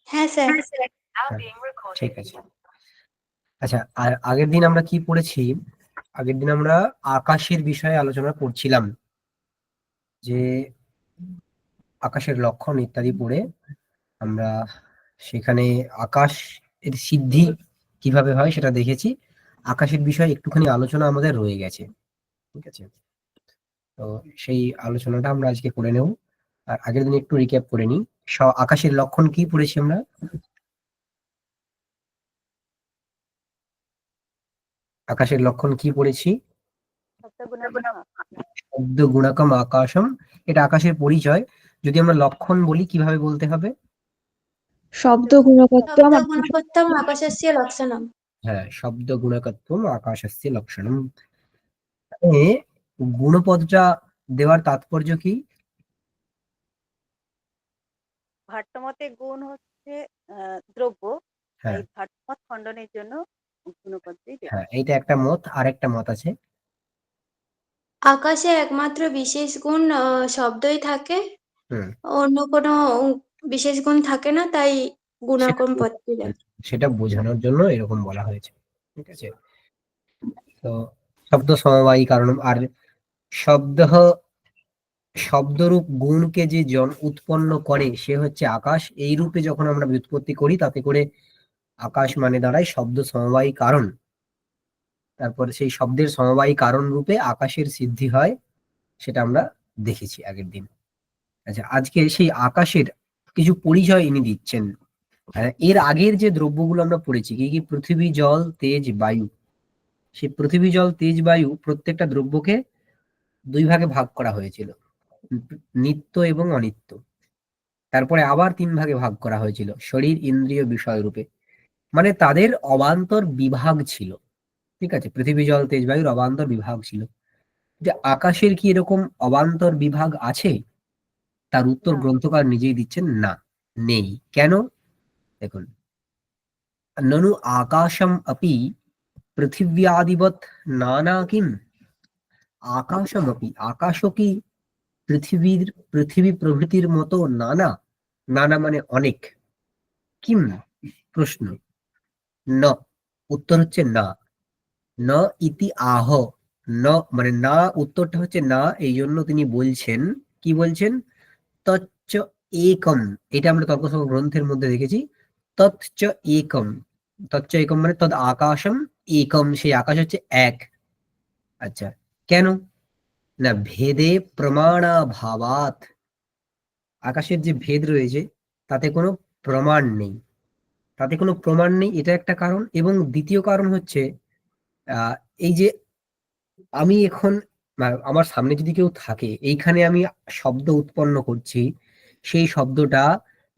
হ্যাঁ স্যার। ঠিক আছে। আচ্ছা, আর আগের দিন আমরা কি পড়েছি? আগের দিন আমরা আকাশের বিষয়ে আলোচনা করছিলাম, যে আকাশের লক্ষণ ইত্যাদি পড়ে আমরা সেখানে আকাশ এর সিদ্ধি কিভাবে হয় সেটা দেখেছি। আকাশের বিষয়ে একটুখানি আলোচনা আমাদের রয়ে গেছে। ঠিক আছে, তো সেই আলোচনাটা আমরা আজকে করে নেব। আর আগের দিন একটু রিক্যাপ করে নিই। আকাশের লক্ষণ কি পড়েছি আমরা? আকাশের লক্ষণ কি পড়েছি? শব্দ গুণাকম আকাশম, এটা আকাশের পরিচয়। যদি আমরা লক্ষণ বলি কিভাবে বলতে হবে? শব্দ গুণকত্বম শব্দ গুণকত্বম আকাশস্য লক্ষণম। হ্যাঁ, শব্দ গুণকত্বম আকাশস্য লক্ষণম। এ গুণপদটা দেওয়ার তাৎপর্য কি? ভাট্টমতে গুণ হচ্ছে দ্রব্য, হ্যাঁ, তাই ভাট্টমত খণ্ডনের জন্য গুণপদটি দেওয়া। হ্যাঁ, এইটা একটা মত। আর একটা মত আছে, আকাশে একমাত্র বিশেষ গুণ শব্দই থাকে, হুম, অন্য কোনো বিশেষ গুণ থাকে না, তাই সেটা গুণাকম পদটি দেয়। সেটা বোঝানোর জন্য এরকম বলা হয়েছে। ঠিক আছে, তো শব্দ সমবায়ী কারণ। আর শব্দ, শব্দরূপ গুণকে যে জন উৎপন্ন করে সে হচ্ছে আকাশ। এই রূপে যখন আমরা ব্যুৎপত্তি করি তাতে করে আকাশ মানে দাঁড়ায় শব্দ সমবায়ী কারণ। তারপর সেই শব্দের সমবায়ী কারণ রূপে আকাশের সিদ্ধি হয়, সেটা আমরা দেখেছি আগের দিন। আচ্ছা, আজকে সেই আকাশের কিছু পরিচয় ইনি দিচ্ছেন। এর আগের যে দ্রব্যগুলো আমরা পড়েছি কি কি, পৃথিবী, জল, তেজ, বায়ু। সেই পৃথিবী, জল, তেজ, বায়ু প্রত্যেকটা দ্রব্যকে দুই ভাগে ভাগ করা হয়েছিল, নিত্য এবং অনিত্য। তারপরে আবার তিন ভাগে ভাগ করা হয়েছিল, শরীর, ইন্দ্রিয়, বিষয় রূপে। মানে তাদের অবান্তর বিভাগ ছিল। ঠিক আছে, পৃথিবী, জল, তেজ, বায়ুর অবান্তর বিভাগ ছিল। যে আকাশের কি এরকম অবান্তর বিভাগ আছে? তার উত্তর না। গ্রন্থকার নিজেই দিচ্ছেন, না, নেই। কেন? দেখুন, ননু আকাশম অপি পৃথিব্যাদিবৎ নানা কিম। আকাশম অপি, আকাশও কি পৃথিবী প্রভৃতির মতো নানা? নানা মানে অনেক। কিম, প্রশ্ন। ন, উত্তর হচ্ছে না। ন ইতি আহ, ন মানে না, উত্তরটা হচ্ছে না। এই জন্য তিনি বলছেন, কি বলছেন? তচ্চ একম। এটা আমরা তর্কসংগ্রহ গ্রন্থের মধ্যে দেখেছি, তচ্চ একম। তচ্চ একম মানে তদ আকাশম একম, সেই আকাশ হচ্ছে এক। আচ্ছা, কেন? না ভেদে প্রমাণাভাবাত, আকাশের যে ভেদ রয়েছে তাতে কোনো প্রমাণ নেই। তাতে কোনো প্রমাণ নেই, এটা একটা কারণ। এবং দ্বিতীয় কারণ হচ্ছে আহ এই যে আমি এখন আমার সামনে যদি কেউ থাকে, এইখানে আমি শব্দ উৎপন্ন করছি, সেই শব্দটা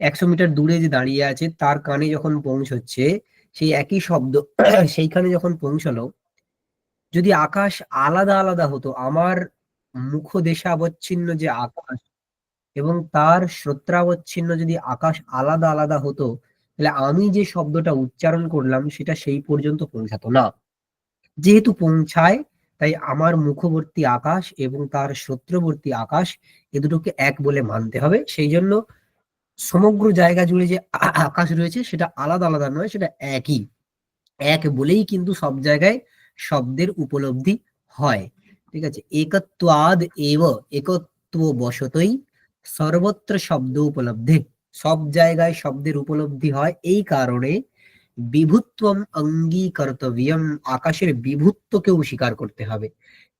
100 মিটার দূরে যে দাঁড়িয়ে আছে তার কানে যখন পৌঁছচ্ছে, সেই একই শব্দ সেইখানে যখন পৌঁছালো, যদি আকাশ আলাদা আলাদা হতো, আমার মুখ দেশাবচ্ছিন্ন যে আকাশ এবং তার শ্রোত্রাবচ্ছিন্ন যদি আকাশ আলাদা আলাদা হতো, তাহলে আমি যে শব্দটা উচ্চারণ করলাম সেটা সেই পর্যন্ত পৌঁছাতো না। যেহেতু পৌঁছায়, তাই আমার মুখবর্তী আকাশ এবং তার শ্রোত্রবর্তী আকাশ এ দুটোকে এক বলে মানতে হবে। সেই জন্য সমগ্র জায়গা জুড়ে যে আকাশ রয়েছে সেটা আলাদা আলাদা নয়, সেটা একই। এক বলেই কিন্তু সব জায়গায় শব্দের উপলব্ধি হয়। ঠিক আছে, একত্বাদ এব, একত্ব বশতই সর্বত্র শব্দ উপলব্ধি। সব জায়গায় শব্দের উপলব্ধি হয়, এই কারণে বিভুত্বম অঙ্গীকর্তব্যম, আকাশের বিভুত্বকেও স্বীকার করতে হবে।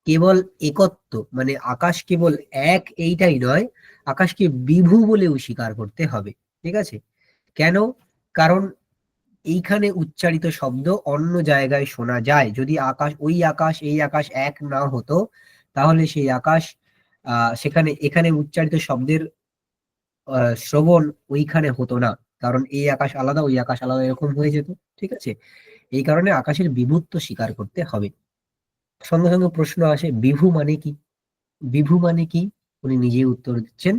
কেবল একত্ব মানে আকাশ কেবল এক এইটাই নয়, আকাশকে বিভু বলেও স্বীকার করতে হবে। ঠিক আছে, কেন? কারণ এইখানে উচ্চারিত শব্দ অন্য জায়গায় শোনা যায়। যদি আকাশ, ওই আকাশ এই আকাশ এক না হতো, তাহলে সেই আকাশ সেখানে এখানে উচ্চারিত শব্দের শ্রবণ ওইখানে হতো না। কারণ এই আকাশ আলাদা ওই আকাশ আলাদা, এরকম হয়ে যেত। ঠিক আছে, এই কারণে আকাশের বিভুত্ব স্বীকার করতে হবে। সঙ্গে সঙ্গে প্রশ্ন আসে, বিভু মানে কি? বিভু মানে কি? উনি নিজেই উত্তর দিচ্ছেন,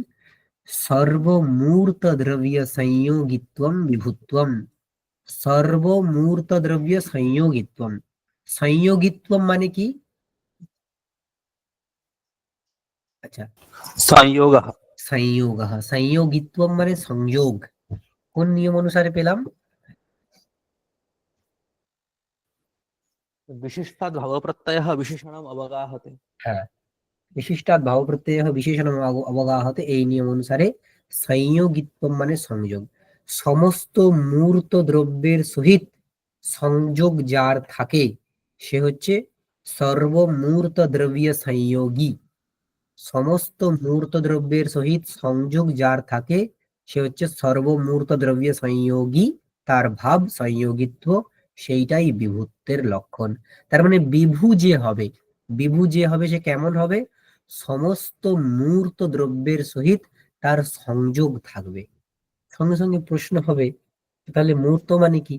সর্বমূর্ত দ্রব্য সংযোগিত্বম বিভুত্বম। সর্বমূর্ত দ্রব্য সংযোগিত্বম। সংযোগিত্বম মানে কি? আচ্ছা, संयोगः संयोगः संयोगित्वम মানে সংযোগ। কোন নিয়ম অনুসারে পেলাম? विशिष्टाद् भावप्रत्ययः विशेषणम् अवगाहते। হ্যাঁ, বিশিষ্টাৎ ভাব প্রত্যয় বিশেষণ অবগাহতে, এই নিয়ম অনুসারে সংযোগিত্বম মানে সংযোগ। সমস্ত মূর্ত দ্রব্যের সহিত সংযোগ যার থাকে সে হচ্ছে সর্বমূর্ত দ্রব্য সংযোগী। সমস্ত মূর্ত দ্রব্যের সহিত সংযোগ যার থাকে সে হচ্ছে সর্বমূর্ত দ্রব্য সংযোগী, তার ভাব সংযোগিত্ব, সেইটাই বিভূত্বের লক্ষণ। তার মানে বিভু যে হবে, বিভু যে হবে সে কেমন হবে? সমস্ত মূর্ত দ্রব্যের সহিত তার সংযোগ থাকবে। সঙ্গে সঙ্গে প্রশ্ন হবে, তাহলে মূর্ত মানে কি?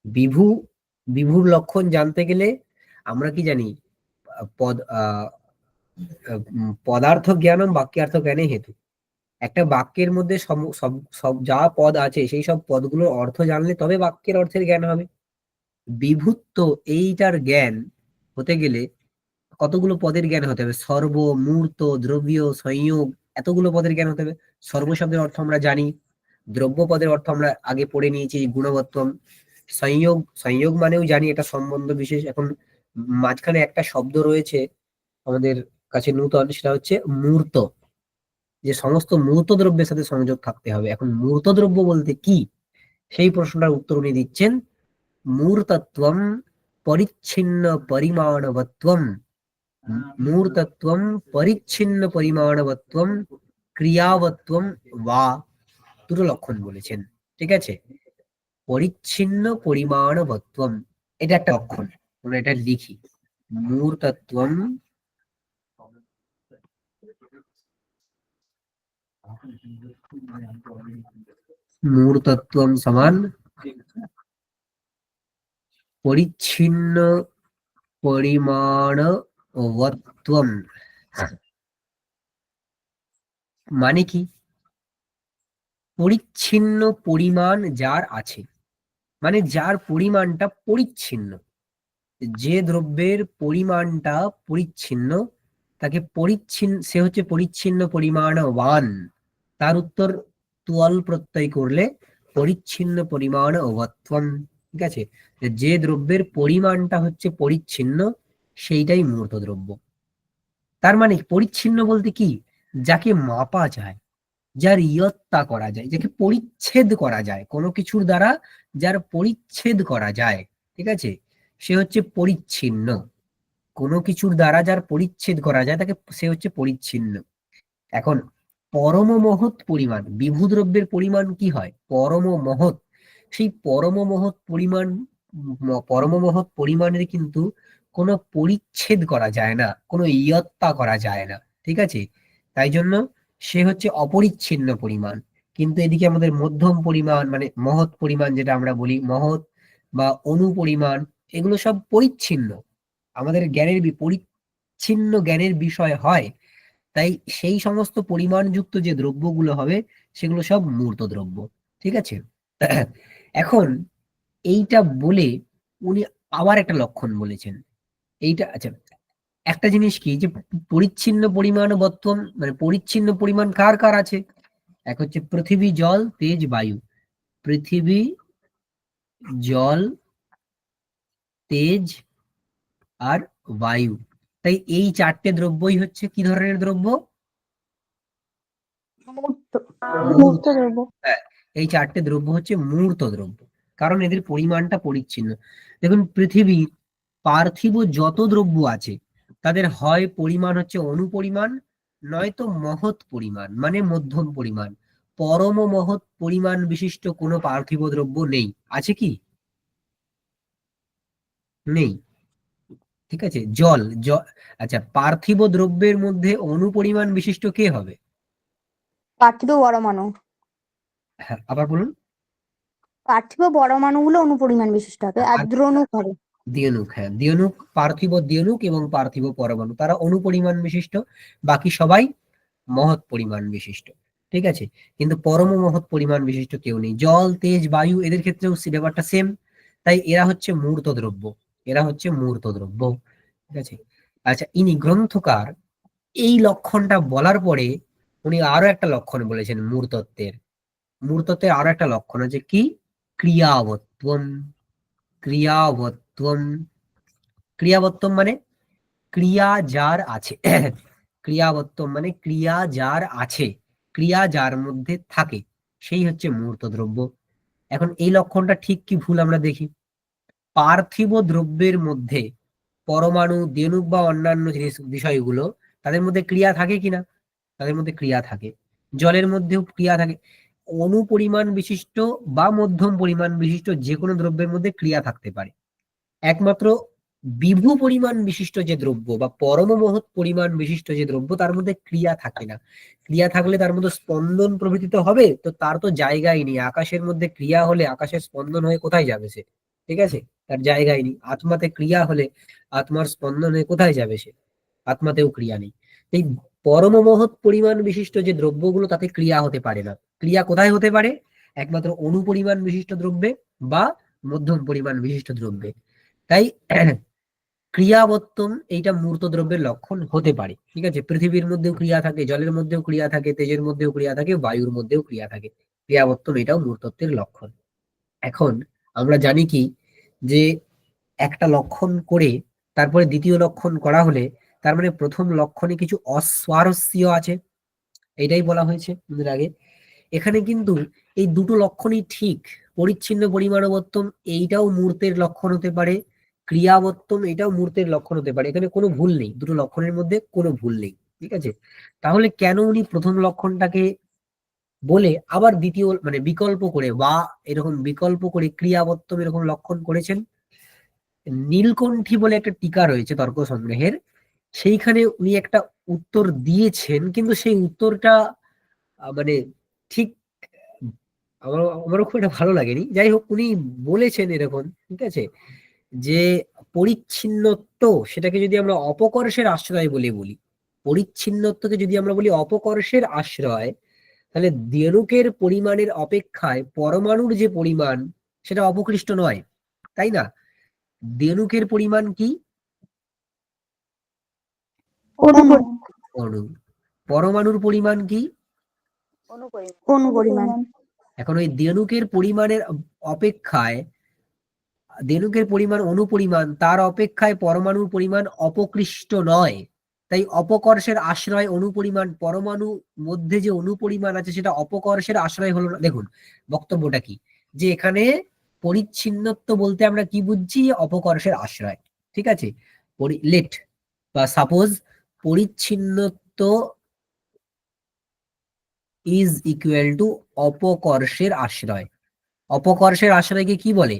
বিভু, বিভুর লক্ষণ জানতে গেলে আমরা কি জানি? পদ পদার্থ জ্ঞানম বাক্যার্থ জ্ঞানে হেতু। একটা বাক্যের মধ্যে সব সব সব যা পদ আছে সেই সব পদগুলোর অর্থ জানলে তবে বাক্যের অর্থের জ্ঞান হবে। বিভূত্ব এইটার জ্ঞান হতে গেলে কতগুলো পদের জ্ঞান হতে হবে? সর্ব, মূর্ত, দ্রব্য, সংযোগ, এতগুলো পদের জ্ঞান হতে হবে। সর্ব শব্দের অর্থ আমরা জানি, দ্রব্য পদের অর্থ আমরা আগে পড়ে নিয়েছি গুণবত্তম। সংযোগ, সংযোগ মানেও জানি এটা সম্বন্ধ বিশেষ। এখন মাঝখানে একটা শব্দ রয়েছে আমাদের কাছে নূতন, সেটা হচ্ছে মূর্ত, যে সমস্ত মূর্ত দ্রব্যের সাথে সংযোগ থাকতে হবে। এখন মূর্ত দ্রব্য বলতে কি, সেই প্রশ্নটার উত্তর উনি দিচ্ছেন। মূর্তত্বম পরিচ্ছিন্ন পরিমাণবত্বম, মূর্তত্বম পরিচ্ছিন্ন পরিমাণবত্বম ক্রিয়াবত্বম বা, দুটো লক্ষণ বলেছেন, ঠিক আছে? পরিচ্ছিন্ন পরিমাণবত্বম এটা একটা লক্ষণ, আমরা এটা লিখি। মূর্তত্বম মূর্তত্বম সমান পরিচ্ছিন্ন পরিমাণবত্বম। মানে কি? পরিচ্ছিন্ন পরিমাণ যার আছে, মানে যার পরিমাণটা পরিচ্ছিন্ন, যে দ্রব্যের পরিমাণটা পরিচ্ছিন্ন তাকে পরিচ্ছিন্ন, সে হচ্ছে পরিচ্ছিন্ন পরিমাণবান। তার উত্তর তোয়াল প্রত্যয় করলে পরিচ্ছিন্ন পরিমাণ অবত্বম, ঠিক আছে? যে দ্রব্যের পরিমাণটা হচ্ছে পরিচ্ছিন্ন সেইটাই মূর্ত দ্রব্য। তার মানে পরিচ্ছিন্ন বলতে কি? যাকে মাপা যায়, যার ইয়ত্তা করা যায়, যাকে পরিচ্ছেদ করা যায় কোনো কিছুর দ্বারা, যার পরিচ্ছেদ করা যায়, ঠিক আছে, সে হচ্ছে পরিচ্ছিন্ন। কোনো কিছুর দ্বারা যার পরিচ্ছেদ করা যায় তাকে, সে হচ্ছে পরিচ্ছিন্ন। এখন পরম মহৎ পরিমাণ, বিভু দ্রব্যের পরিমাণ কি হয়? পরম মহৎ। সেই পরম মহৎ পরিমাণ, পরম মহৎ পরিমাণের কিন্তু কোনো পরিচ্ছেদ করা যায় না, কোনো ইয়ত্তা করা যায় না, ঠিক আছে? তাই জন্য সে হচ্ছে অপরিচ্ছিন্ন পরিমাণ। কিন্তু এদিকে আমাদের মধ্যম পরিমাণ মানে মহৎ পরিমাণ, যেটা আমরা বলি মহৎ বা অনুপরিমাণ, এগুলো সব পরিচ্ছিন্ন, আমাদের জ্ঞানের পরিচ্ছিন্ন জ্ঞানের বিষয় হয়। তাই সেই সমস্ত পরিমাণযুক্ত যে দ্রব্যগুলো হবে সেগুলো সব মূর্ত দ্রব্য, ঠিক আছে? এখন এইটা বলে উনি আবার একটা লক্ষণ বলেছেন। এইটা আচ্ছা, একটা জিনিস কি, যে পরিচ্ছিন্ন পরিমাণ বর্তম মানে পরিচ্ছিন্ন পরিমাণ কার কার আছে? এক হচ্ছে পৃথিবী, জল, তেজ, বায়ু। পৃথিবী, জল, তেজ আর বায়ু। তাই এই চারটে দ্রব্যই হচ্ছে কি ধরনের দ্রব্য? মূর্ত দ্রব্য। হ্যাঁ, এই চারটে দ্রব্য হচ্ছে মূর্ত দ্রব্য, কারণ এদের পরিমাণটা পরিচ্ছিন্ন। দেখুন পৃথিবীর পার্থিব যত দ্রব্য আছে তাদের হয় পরিমাণ হচ্ছে অনুপরিমাণ, নয়তো মহৎ পরিমাণ মানে মধ্যম পরিমাণ। পরম মহৎ পরিমাণ বিশিষ্ট কোনো পার্থিব দ্রব্য নেই। আছে কি? নেই, ঠিক আছে? জল, আচ্ছা, পার্থিব দ্রব্যের মধ্যে অনুপরিমাণ বিশিষ্ট কে হবে? পার্থিব পরমাণু। হ্যাঁ, আবার বলুন। পার্থিব পরমাণুগুলো অনুপরিমাণ বিশিষ্ট হবে আর দ্রণুক হবে। দিয়নুক, হ্যাঁ দিয়নুক, পার্থিব দিয়নুক এবং পার্থিব পরমাণু তারা অনুপরিমাণ বিশিষ্ট, বাকি সবাই মহৎ পরিমাণ বিশিষ্ট, ঠিক আছে? কিন্তু পরম মহৎ পরিমাণ বিশিষ্ট কেউ নেই। জল, তেজ, বায়ু এদের ক্ষেত্রেও ব্যাপারটা সেম। তাই এরা হচ্ছে মূর্ত দ্রব্য, এরা হচ্ছে মূর্ত দ্রব্য, ঠিক আছে? আচ্ছা, ইনি গ্রন্থকার এই লক্ষণটা বলার পরে উনি আরো একটা লক্ষণ বলেছেন মূর্তত্বের। মূর্তত্বের আরো একটা লক্ষণ আছে কি? ক্রিয়াবত্তম। ক্রিয়াবত্তম। ক্রিয়াবত্তম মানে ক্রিয়া যার আছে। ক্রিয়াবত্তম মানে ক্রিয়া যার আছে, ক্রিয়া যার মধ্যে থাকে, সেই হচ্ছে মূর্ত দ্রব্য। এখন এই লক্ষণটা ঠিক কি ভুল আমরা দেখি। পার্থিব দ্রব্যের মধ্যে পরমাণু, দেনুক বা অন্যান্য জিনিস বিষয়গুলো, তাদের মধ্যে ক্রিয়া থাকে কিনা? তাদের মধ্যে ক্রিয়া থাকে। জলের মধ্যেও ক্রিয়া থাকে। অণু পরিমাণ বিশিষ্ট বা মধ্যম পরিমাণ বিশিষ্ট যে কোনো দ্রব্যের মধ্যে ক্রিয়া থাকতে পারে। একমাত্র বিভু পরিমাণ বিশিষ্ট যে দ্রব্য বা পরম মহৎ পরিমাণ বিশিষ্ট যে দ্রব্য, তার মধ্যে ক্রিয়া থাকে না। ক্রিয়া থাকলে তার মধ্যে স্পন্দন প্রভৃতি তো হবে, তো তার তো জায়গাই নেই। আকাশের মধ্যে ক্রিয়া হলে আকাশের স্পন্দন হয়ে কোথায় যাবে সে? ঠিক আছে, তার জায়গাই নেই। আত্মাতে ক্রিয়া হলে আত্মার স্পন্দন হয়ে কোথায় যাবে সে? আত্মাতেও ক্রিয়া নেই। এই পরম মহৎ পরিমাণ বিশিষ্ট যে দ্রব্যগুলো, তাতে ক্রিয়া হতে পারে না। ক্রিয়া কোথায় হতে পারে? একমাত্র অণু পরিমাণ বিশিষ্ট দ্রব্যে বা মধ্যম পরিমাণ বিশিষ্ট দ্রব্যে। তাই ক্রিয়াবর্তন এইটা মূর্ত দ্রব্যের লক্ষণ হতে পারে। ঠিক আছে, পৃথিবীর মধ্যেও ক্রিয়া থাকে, জলের মধ্যেও ক্রিয়া থাকে, তেজের মধ্যেও ক্রিয়া থাকে, বায়ুর মধ্যেও ক্রিয়া থাকে। ক্রিয়াবর্তন এটাও মূর্তত্বের লক্ষণ। এখন আমরা জানি কি, যে একটা লক্ষণ করে তারপরে দ্বিতীয় লক্ষণ করা হলে তার মানে প্রথম লক্ষণে কিছু অস্বারস্য আছে, এটাই বলা হয়েছে আমাদের আগে। এখানে কিন্তু এই দুটো লক্ষণই ঠিক। পরিচ্ছিন্ন পরিমাণবর্তন এইটাও মূর্তের লক্ষণ হতে পারে, ক্রিয়াবর্তন এটাও মূর্তের লক্ষণ হতে পারে। এখানে কোনো ভুল নেই, দুটো লক্ষণের মধ্যে কোনো ভুল নেই। ঠিক আছে, তাহলে কেন উনি প্রথম লক্ষণটাকে বলে আবার দ্বিতীয় মানে বিকল্প করে বা এরকম বিকল্প করে ক্রিয়াবর্তন এরকম লক্ষণ করেছেন? নীলকণ্ঠী বলে একটা টিকা রয়েছে তর্ক সংগ্রহের, সেইখানে উনি একটা উত্তর দিয়েছেন, কিন্তু সেই উত্তরটা মানে ঠিক আমারও খুব একটা ভালো লাগেনি। যাই হোক, উনি বলেছেন এরকম, ঠিক আছে, যে পরিচ্ছিন্নত্ব সেটাকে যদি আমরা অপকর্ষের আশ্রয় বলে বলি, পরিচ্ছিন্নত্বকে যদি আমরা বলি অপকর্ষের আশ্রয়, তাহলে দেনুকের পরিমাণের অপেক্ষায় পরমাণুর যে পরিমাণ সেটা অপকৃষ্ট নয়, তাই না? দেনুকের পরিমাণ কি? অনুপরিমাণ। অণু। পরমাণুর পরিমাণ কি? অনুপরিমাণ। অনুপরিমাণ। এখন ওই দেনুকের পরিমাণের অপেক্ষায়, দেনুকের পরিমাণ অনুপরিমাণ, তার অপেক্ষায় পরমাণুর পরিমাণ অপকৃষ্ট নয়। তাই অপকর্ষের আশ্রয় অনুপরিমাণ, পরমাণু মধ্যে যে অনুপরিমাণ আছে সেটা অপকর্ষের আশ্রয় হলো না। দেখুন বক্তব্যটা কি, যে এখানে পরিচ্ছিন্নত্ব বলতে আমরা কি বুঝছি? অপকর্ষের আশ্রয়। ঠিক আছে, লেট বা সাপোজ পরিচ্ছিন্নত্ব ইজ ইকুয়াল টু অপকর্ষের আশ্রয়। অপকর্ষের আশ্রয়কে কি বলে?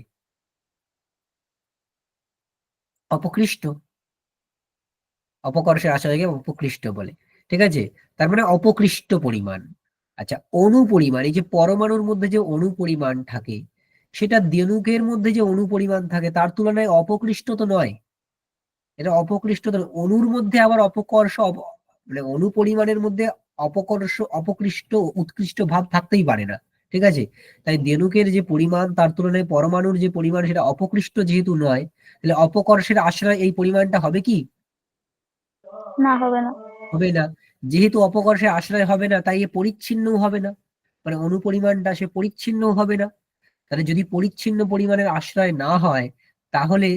অপকৃষ্ট। অপকর্ষের আশ্রয়কে অপকৃষ্ট বলে। ঠিক আছে, তার মানে অপকৃষ্ট পরিমাণ। আচ্ছা, অণু পরিমাণ, এই যে পরমাণুর মধ্যে যে অণু পরিমাণ থাকে, সেটা দেনুকের মধ্যে যে অণু পরিমাণ থাকে তার তুলনায় অপকৃষ্ট তো নয়। এটা অপকৃষ্ট তো নয়। অণুর মধ্যে আবার অপকর্ষ মানে অণু পরিমাণের মধ্যে অপকর্ষ, অপকৃষ্ট, উৎকৃষ্ট ভাব থাকতেই পারে না। ঠিক আছে, তাই দেনুকের যে পরিমাণ তার তুলনায় পরমাণুর যে পরিমাণ সেটা অপকৃষ্ট যেহেতু নয়, তাহলে অপকর্ষের আশ্রয় এই পরিমাণটা হবে কি? না, হবে না। হবে না। যেহেতু অপকর্ষের আশ্রয় হবে না, তাই এ পরিচ্ছিন্নও হবে না, মানে অনুপরিমাণটা সে পরিচ্ছিন্নও হবে না। তাহলে যদি পরিচ্ছিন্ন পরিমাণের আশ্রয় না হয়, তাহলে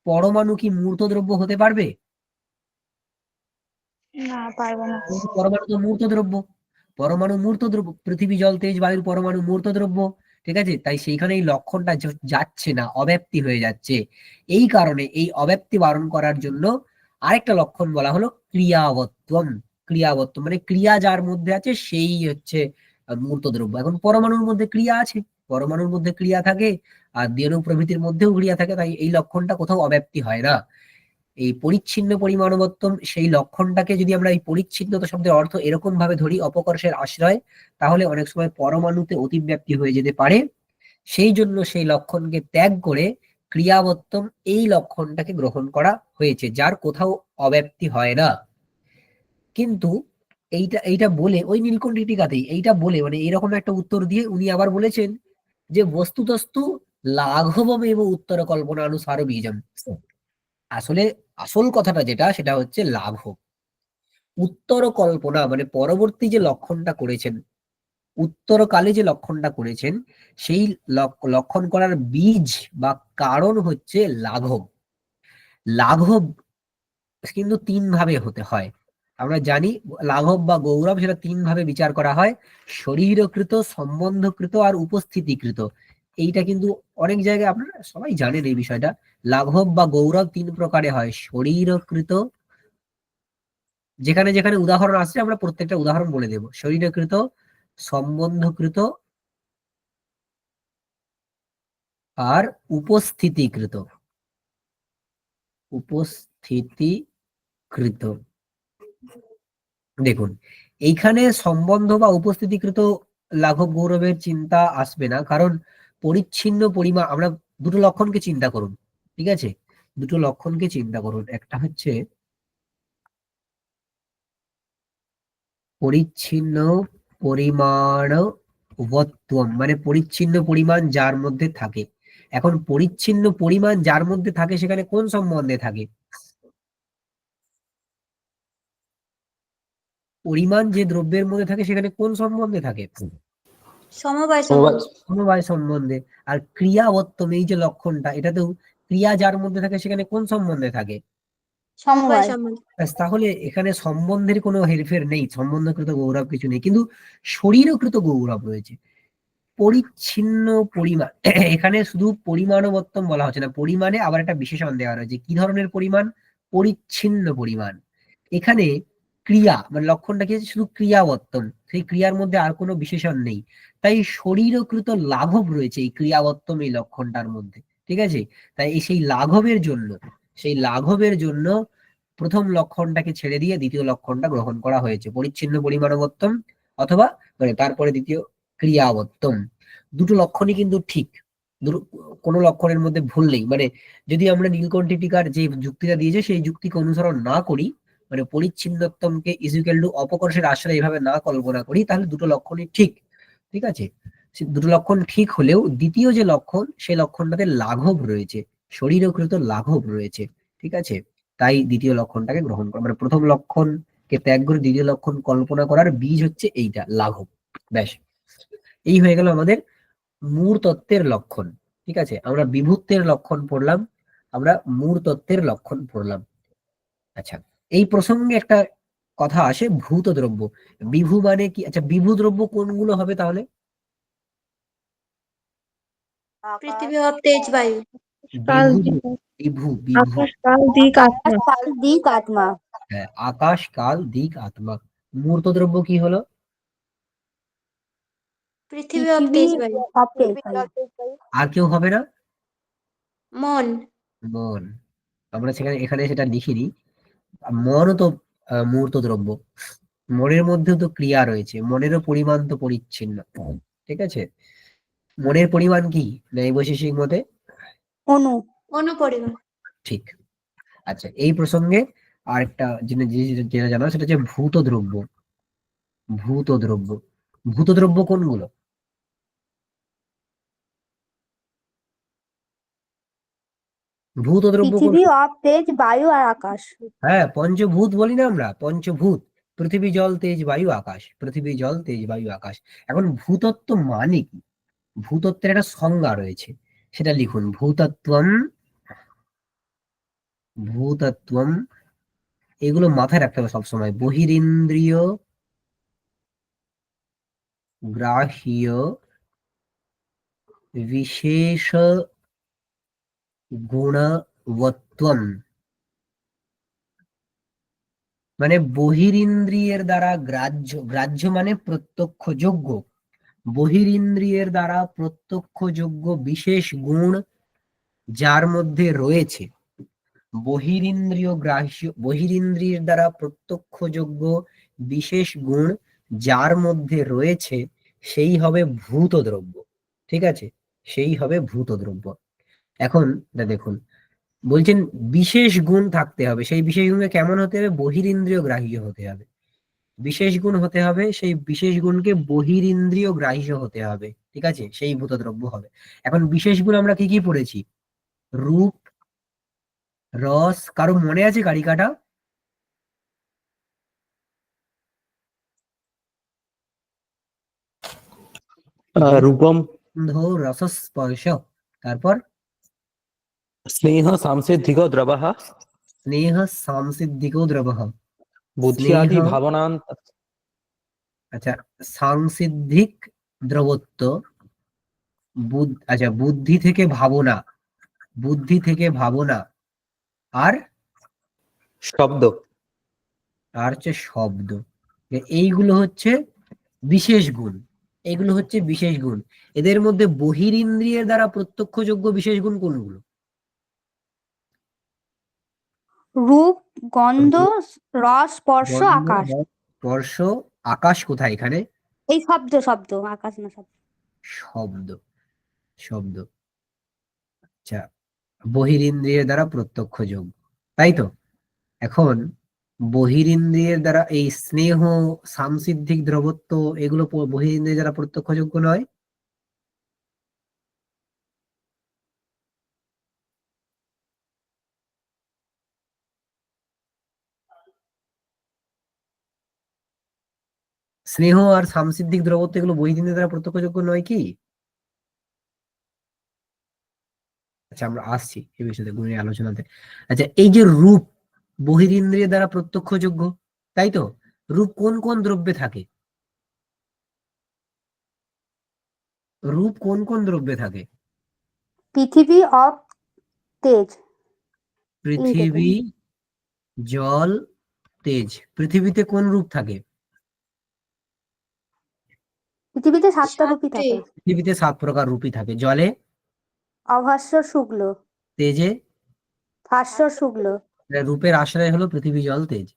পরমাণু কি মূর্ত দ্রব্য হতে পারবে? না, পারবে না। পরমাণু তো মূর্ত দ্রব্য। পরমাণু মূর্ত দ্রব্য, পৃথিবী জল তেজ বায়ুর পরমাণু মূর্ত দ্রব্য। ঠিক আছে, তাই সেইখানে এই লক্ষণটা যাচ্ছে না, অব্যাপ্তি হয়ে যাচ্ছে। এই কারণে এই অব্যাপ্তি বারণ করার জন্য আরেকটা লক্ষণ বলা হলো ক্রিয়াবত্তম। ক্রিয়াবত্তম মানে ক্রিয়া যার মধ্যে আছে সেই হচ্ছে মূর্ত দ্রব্য। এখন পরমাণুর মধ্যে ক্রিয়া আছে, পরমাণুর মধ্যে ক্রিয়া থাকে, আর দেনু প্রভৃতির মধ্যেও ক্রিয়া থাকে, তাই এই লক্ষণটা কোথাও অব্যাপ্তি হয় না। এই পরিচ্ছিন্ন পরিমাণবর্তন সেই লক্ষণটাকে যদি আমরা এই পরিচ্ছিন্নতা শব্দের অর্থ এরকম ভাবে ধরি অপকর্ষের আশ্রয়, তাহলে অনেক সময় পরমাণুতে অতিব্যাপ্তি হয়ে যেতে পারে। সেই জন্য সেই লক্ষণকে ত্যাগ করে ক্রিয়াবর্তন এই লক্ষণটাকে গ্রহণ করা হয়েছে, যার কোথাও অব্যাপ্তি হয় না। কিন্তু এইটা এইটা বলে ওই নীলকণ্ঠী টিকাতেই এইটা বলে মানে এরকম একটা উত্তর দিয়ে উনি আবার বলেছেন যে বস্তুতস্তু লাঘবম এবং উত্তর কল্পনানুসার বীজম। আসলে আসল কথাটা যেটা সেটা হচ্ছে লাঘব। উত্তর কল্পনা মানে পরবর্তী যে লক্ষণটা করেছেন, উত্তরকালে যে লক্ষণটা করেছেন, সেই লক্ষণ করার বীজ বা কারণ হচ্ছে লাঘব। লাঘব কিন্তু তিন ভাবে হতে হয়, আমরা জানি। লাঘব বা গৌরব সেটা তিন ভাবে বিচার করা হয়: শরীরকৃত, সম্বন্ধকৃত আর উপস্থিতিকৃত। এইটা কিন্তু অনেক জায়গায় আপনারা সবাই জানেন এই বিষয়টা। লাঘব বা গৌরব তিন প্রকারে হয়: শরীরকৃত, যেখানে যেখানে উদাহরণ আসছে আমরা প্রত্যেকটা উদাহরণ বলে দেব। শরীরকৃত, সম্বন্ধকৃত আর উপস্থিতিকৃত। উপস্থিতিকৃত, দেখুন এইখানে সম্বন্ধ বা উপস্থিতিকৃত লাঘব গৌরবের চিন্তা আসবে না, কারণ পরিচ্ছিন্ন পরিমাণ, আমরা দুটো লক্ষণকে চিন্তা করুন, ঠিক আছে? দুটো লক্ষণকে চিন্তা করুন, একটা হচ্ছে পরিচ্ছিন্ন পরিমাণবত্বম, মানে পরিচ্ছিন্ন পরিমাণ যার মধ্যে থাকে। এখন পরিচ্ছিন্ন পরিমাণ যার মধ্যে থাকে সেখানে কোন সম্বন্ধে থাকে? পরিমাণ যে দ্রব্যের মধ্যে থাকে সেখানে কোন সম্বন্ধে থাকে? সমবায় সম্বন্ধ। সমবায় সম্বন্ধে। আর ক্রিয়াবত্তম, এই যে লক্ষণটা, এটাতেও ক্রিয়া যার মধ্যে থাকে সেখানে কোন সম্বন্ধে থাকে? সমবায় সমবায়। সম্বন্ধ। ব্যাস, তাহলে এখানে সম্বন্ধের কোনো হেরফের নেই, সম্বন্ধকৃত গৌরব কিছু নেই, কিন্তু শরীরকৃত গৌরব রয়েছে। পরিচ্ছিন্ন পরিমাণ, এখানে শুধু পরিমাণবত্তম বলা হচ্ছে না, পরিমাণে আবার একটা বিশেষণ দেওয়া রয়েছে। কি ধরনের পরিমাণ? পরিচ্ছিন্ন পরিমাণ। এখানে ক্রিয়া মানে লক্ষণটা কি হচ্ছে? শুধু ক্রিয়াবর্তন, সেই ক্রিয়ার মধ্যে আর কোনো বিশেষণ নেই, তাই শরীরকৃত লাঘব রয়েছে এই ক্রিয়াবর্তম এই লক্ষণটার মধ্যে, ঠিক আছে? তাই সেই লাঘবের জন্য প্রথম লক্ষণটাকে ছেড়ে দিয়ে দ্বিতীয় লক্ষণটা গ্রহণ করা হয়েছে, পরিচ্ছিন্ন পরিমাণবর্তম অথবা মানে তারপরে দ্বিতীয় ক্রিয়াবর্তম। দুটো লক্ষণই কিন্তু ঠিক, কোনো লক্ষণের মধ্যে ভুল নেই। মানে যদি আমরা নীলকণ্ঠী টিকার যে যুক্তিটা দিয়েছে সেই যুক্তিকে অনুসরণ না করি, মানে পরিচ্ছিন্নতমকে ইকুয়াল টু অপকর্ষের আশ্রয় এইভাবে না কল্পনা করি, তাহলে দুটো লক্ষণই ঠিক, ঠিক আছে? দুটো লক্ষণ ঠিক হলেও দ্বিতীয় যে লক্ষণ, সেই লক্ষণটাতে লাঘব রয়েছে, শরীরকৃত লাঘব রয়েছে, ঠিক আছে? তাই দ্বিতীয় লক্ষণটাকে গ্রহণ করা, মানে প্রথম লক্ষণকে ত্যাগ করে দ্বিতীয় লক্ষণ কল্পনা করার বীজ হচ্ছে এইটা, লাঘব। ব্যাস, এই হয়ে গেল আমাদের মূঢ় তত্ত্বের লক্ষণ, ঠিক আছে? আমরা বিভূত্বের লক্ষণ পড়লাম, আমরা মূঢ় তত্ত্বের লক্ষণ পড়লাম। আচ্ছা, এই প্রসঙ্গে একটা কথা আসে, ভূত দ্রব্য। বিভু মানে কি? আচ্ছা, বিভু দ্রব্য কোনগুলো হবে তাহলে? পৃথিবী, ভাব, তেজ, বায়ু। কাল বিভু, দিক, বিভু বিভু আকাশ কাল দিক আত্মা। আকাশ, কাল, দিক, আত্মা। হ্যাঁ, আকাশ, কাল, দিক, আত্মা। মূর্ত দ্রব্য কি হলো? পৃথিবী, ভাব, পৃথিবী, তেজ, বায়ু। ভাব, তেজ, বায়ু। আর কেউ হবে না? মন। মন। আমরা এখানে সেটা লিখিনি। মনও তো মূর্ত দ্রব্য। মনের মধ্যেও তো ক্রিয়া রয়েছে, মনেরও পরিমাণ তো পরিচ্ছিন্ন, ঠিক আছে? মনের পরিমাণ কি নৈবশিষিক মতে? অনু। অনুপরিমাণ। ঠিক। আচ্ছা, এই প্রসঙ্গে আরেকটা জিনিস যেটা জানা সেটা হচ্ছে ভূত দ্রব্য। ভূত দ্রব্য, ভূত দ্রব্য কোনগুলো? ভূত দ্রব্য পৃথিবী, কোনগুলো? অপ, তেজ, বায়ু আর আকাশ। হ্যাঁ, পঞ্চভূত বলি না আমরা, পঞ্চভূত: পৃথিবী, জল, তেজ, বায়ু, আকাশ। পৃথিবী, জল, তেজ, বায়ু, আকাশ। এখন ভূতত্ব মানে কি? ভূতত্বের একটা সংজ্ঞা রয়েছে, সেটা লিখুন। ভূতত্বম, ভূতত্বম, এগুলো মাথায় রাখতে হবে সবসময়। বহিরিন্দ্রিয় গ্রাহ্য বিশেষ গুণবত্তম, মানে বহিরিন্দ্রিয়ের দ্বারা গ্রাহ্য, গ্রাহ্য মানে প্রত্যক্ষযোগ্য, বহিরিন্দ্রিয়ের দ্বারা প্রত্যক্ষযোগ্য বিশেষ গুণ যার মধ্যে রয়েছে। বহিরিন্দ্রিয়ের দ্বারা প্রত্যক্ষযোগ্য বিশেষ গুণ যার মধ্যে রয়েছে, সেই হবে ভূত দ্রব্য, ঠিক আছে? সেই হবে ভূত দ্রব্য। এখন এটা দেখুন, বলছেন বিশেষ গুণ থাকতে হবে, সেই বিশেষ গুণকে কেমন হতে হবে? বহিরিন্দ্রিয় গ্রাহ্য হতে হবে। বিশেষ গুণ হতে হবে, সেই বিশেষ গুণকে বহিরিন্দ্রিয় গ্রাহ্য হতে হবে, ঠিক আছে? সেই ভূত দ্রব্য হবে। এখন বিশেষ গুণ আমরা কি কি পড়েছি? রূপ, রস, কারো মনে আছে কারিকাটা? रूपम গন্ধ রস স্পর্শ, তারপর स्नेह सांसिद्धिक द्रवः স্নেহ সাংসিদ্ধিকো দ্রবঃ। স্নেহ, बुद्ध्यादि भावनांत আচ্ছা, সাংসিদ্ধিক দ্রবত্ব, আচ্ছা বুদ্ধি থেকে ভাবনা, বুদ্ধি থেকে ভাবনা, আর शब्द আর হচ্ছে শব্দ। এইগুলো হচ্ছে বিশেষ গুণ, এগুলো হচ্ছে বিশেষ গুণ। এদের মধ্যে বহিরিন্দ্রিয়ের দ্বারা প্রত্যক্ষযোগ্য বিশেষ গুণ কোনগুলো? রূপ, গন্ধ, রস, স্পর্শ, গন্ধ, আকাশ। রস, স্পর্শ, আকাশ কোথায় এখানে? এই শব্দ, শব্দ, আকাশ না শব্দ। শব্দ, শব্দ। আচ্ছা, বহিরিন্দ্রিয়ের দ্বারা প্রত্যক্ষযোগ্য, তাই তো? এখন বহিরিন্দ্রিয়ের দ্বারা এই স্নেহ, সাংসিদ্ধিক দ্রবত্ব, এগুলো বহিরিন্দ্রিয়ের দ্বারা প্রত্যক্ষযোগ্য নয়? স্নেহ আর সাংসিদ্ধিক দ্রবত্ব এগুলো বহিরিন্দ্রিয়ের দ্বারা প্রত্যক্ষযোগ্য নয় কি? আচ্ছা, আমরা আসছি এই বিষয়ে গুণের আলোচনাতে। আচ্ছা, এই যে রূপ বহিরিন্দ্রিয়ের দ্বারা প্রত্যক্ষযোগ্য, তাই তো? রূপ কোন কোন দ্রব্যে থাকে? রূপ কোন কোন দ্রব্যে থাকে? পৃথিবী, অপ, তেজ। পৃথিবী, জল, তেজ। পৃথিবীতে কোন রূপ থাকে? পৃথিবীতে 7টা রূপই সাতটি। থাকে। পৃথিবীতে 7 প্রকার রূপই থাকে। জলে, অভাস্বর, শুক্ল। তেজে, ভাস্বর, শুক্ল। রূপের আশ্রয় হলো পৃথিবী, জল, তেজ।